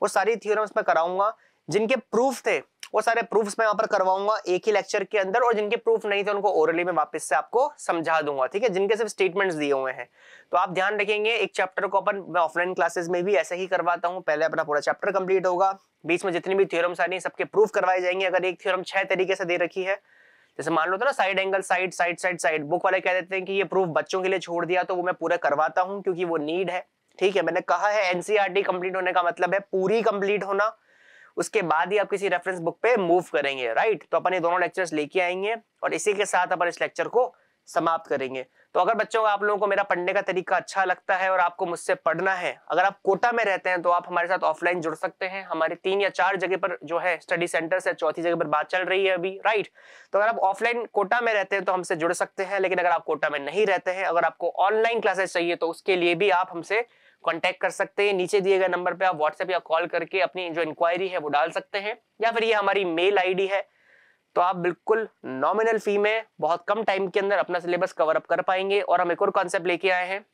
वो सारी थ्योरम्स मैं कराऊंगा, जिनके प्रूफ थे वो सारे प्रूफ्स मैं यहाँ पर करवाऊंगा एक ही लेक्चर के अंदर, और जिनके प्रूफ नहीं थे उनको ओरली में वापस से आपको समझा दूंगा, ठीक है, जिनके सिर्फ स्टेटमेंट्स दिए हुए हैं। तो आप ध्यान रखेंगे, एक चैप्टर को अपन मैं ऑफलाइन क्लासेस में भी ऐसे ही करवाता हूँ, पहले अपना पूरा चैप्टर कंप्लीट होगा, बीच में जितनी भी थ्योरम्स आ रही है सबके प्रूफ करवाए जाएंगे। अगर एक थ्योरम 6 तरीके से दे रखी है, जैसे मान लो तो ना side angle side side side side, book वाले कह देते हैं कि ये प्रूफ बच्चों के लिए छोड़ दिया, तो वो मैं पूरा करवाता हूँ क्योंकि वो नीड है, ठीक है। मैंने कहा है एनसीईआरटी कंप्लीट होने का मतलब है पूरी कंप्लीट होना, उसके बाद ही आप किसी रेफरेंस बुक पे मूव करेंगे, राइट। तो अपन ये दोनों लेक्चर्स लेके आएंगे और इसी के साथ अपन इस लेक्चर को समाप्त करेंगे। तो अगर बच्चों आप लोगों को मेरा पढ़ने का तरीका अच्छा लगता है और आपको मुझसे पढ़ना है, अगर आप कोटा में रहते हैं तो आप हमारे साथ ऑफलाइन जुड़ सकते हैं, हमारे 3 या 4 जगह पर जो है स्टडी सेंटर्स है, 4थी जगह पर बात चल रही है अभी, राइट। तो अगर आप ऑफलाइन कोटा में रहते हैं तो हमसे जुड़ सकते हैं, लेकिन अगर आप कोटा में नहीं रहते हैं, अगर आपको ऑनलाइन क्लासेस चाहिए तो उसके लिए भी आप हमसे कांटेक्ट कर सकते हैं। नीचे दिए गए नंबर पे आप व्हाट्सएप या कॉल करके अपनी जो इंक्वायरी है वो डाल सकते हैं, या फिर ये हमारी मेल आईडी है, तो आप बिल्कुल नॉमिनल फी में बहुत कम टाइम के अंदर अपना सिलेबस कवर अप कर पाएंगे। और हम एक और कॉन्सेप्ट लेके आए हैं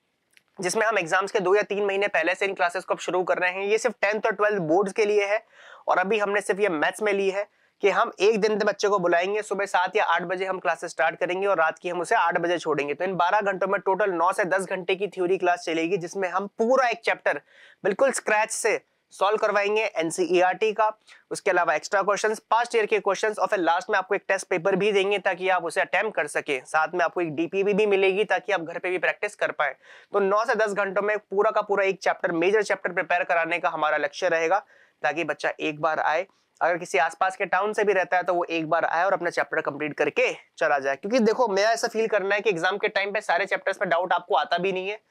जिसमें हम एग्जाम्स के 2 या 3 महीने पहले से इन क्लासेस को अब शुरू कर रहे हैं। ये सिर्फ 10th और 12th बोर्ड्स के लिए है, और अभी हमने सिर्फ ये मैथ्स में ली है कि हम एक दिन बच्चे को बुलाएंगे, सुबह 7 या 8 बजे हम क्लासेस स्टार्ट करेंगे और रात की हम उसे 8 बजे छोड़ेंगे। तो इन 12 घंटों में टोटल 9 से 10 घंटे की थ्योरी क्लास चलेगी, जिसमें हम पूरा एक चैप्टर बिल्कुल स्क्रैच से सॉल्व करवाएंगे एनसीईआरटी का, उसके अलावा एक्स्ट्रा क्वेश्चंस, पास्ट ईयर के क्वेश्चंस, और फिर लास्ट में आपको एक टेस्ट पेपर भी देंगे ताकि आप उसे अटेम्प्ट कर सके। साथ में आपको एक डीपीवी भी मिलेगी ताकि आप घर पे भी प्रैक्टिस कर पाए। तो 9 से 10 घंटों में पूरा का पूरा एक चैप्टर, मेजर चैप्टर प्रिपेयर कराने का हमारा लक्ष्य रहेगा, ताकि बच्चा एक बार आए, अगर किसी आसपास के टाउन से भी रहता है तो वो एक बार आए और अपना चैप्टर कंप्लीट करके चला जाए। क्योंकि देखो, मेरा ऐसा फील करना है कि एग्जाम के टाइम पे सारे चैप्टर्स में डाउट आपको आता भी नहीं है।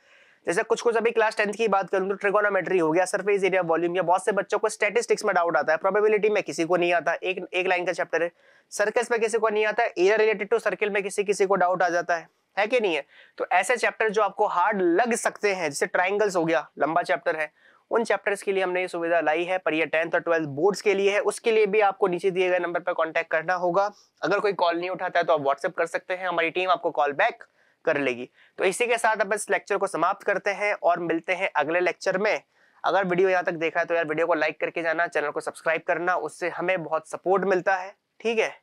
जैसे कुछ अभी क्लास 10th की बात करूं तो ट्रिगोनोमेट्री हो गया, सरफेस एरिया, वॉल्यूम, या बहुत से बच्चों को स्टैटिस्टिक्स में डाउट आता है, प्रोबेबिलिटी में किसी को नहीं आता, एक लाइन का चैप्टर है, सर्कल्स में किसी को नहीं आता, एरिया रिलेटेड टू सर्किल में किसी को डाउट आ जाता है कि नहीं है। तो ऐसे चैप्टर जो आपको हार्ड लग सकते हैं, जैसे ट्राइंगल्स हो गया, लंबा चैप्टर है, उन चैप्टर्स के लिए हमने ये सुविधा लाई है, पर ये 10th और 12th बोर्ड्स के लिए है। उसके लिए भी आपको नीचे दिए गए नंबर पर कांटेक्ट करना होगा। अगर कोई कॉल नहीं उठाता है तो आप व्हाट्सएप कर सकते हैं, हमारी टीम आपको कॉल बैक कर लेगी। तो इसी के साथ अब इस लेक्चर को समाप्त करते हैं और मिलते हैं अगले लेक्चर में। अगर वीडियो यहाँ तक देखा है तो यार वीडियो को लाइक करके जाना, चैनल को सब्सक्राइब करना, उससे हमें बहुत सपोर्ट मिलता है, ठीक है।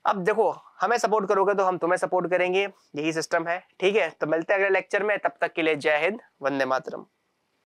अब देखो, हमें सपोर्ट करोगे तो हम तुम्हें सपोर्ट करेंगे, यही सिस्टम है। ठीक है, तो मिलते हैं अगले लेक्चर में, तब तक के लिए जय हिंद, वंदे मातरम।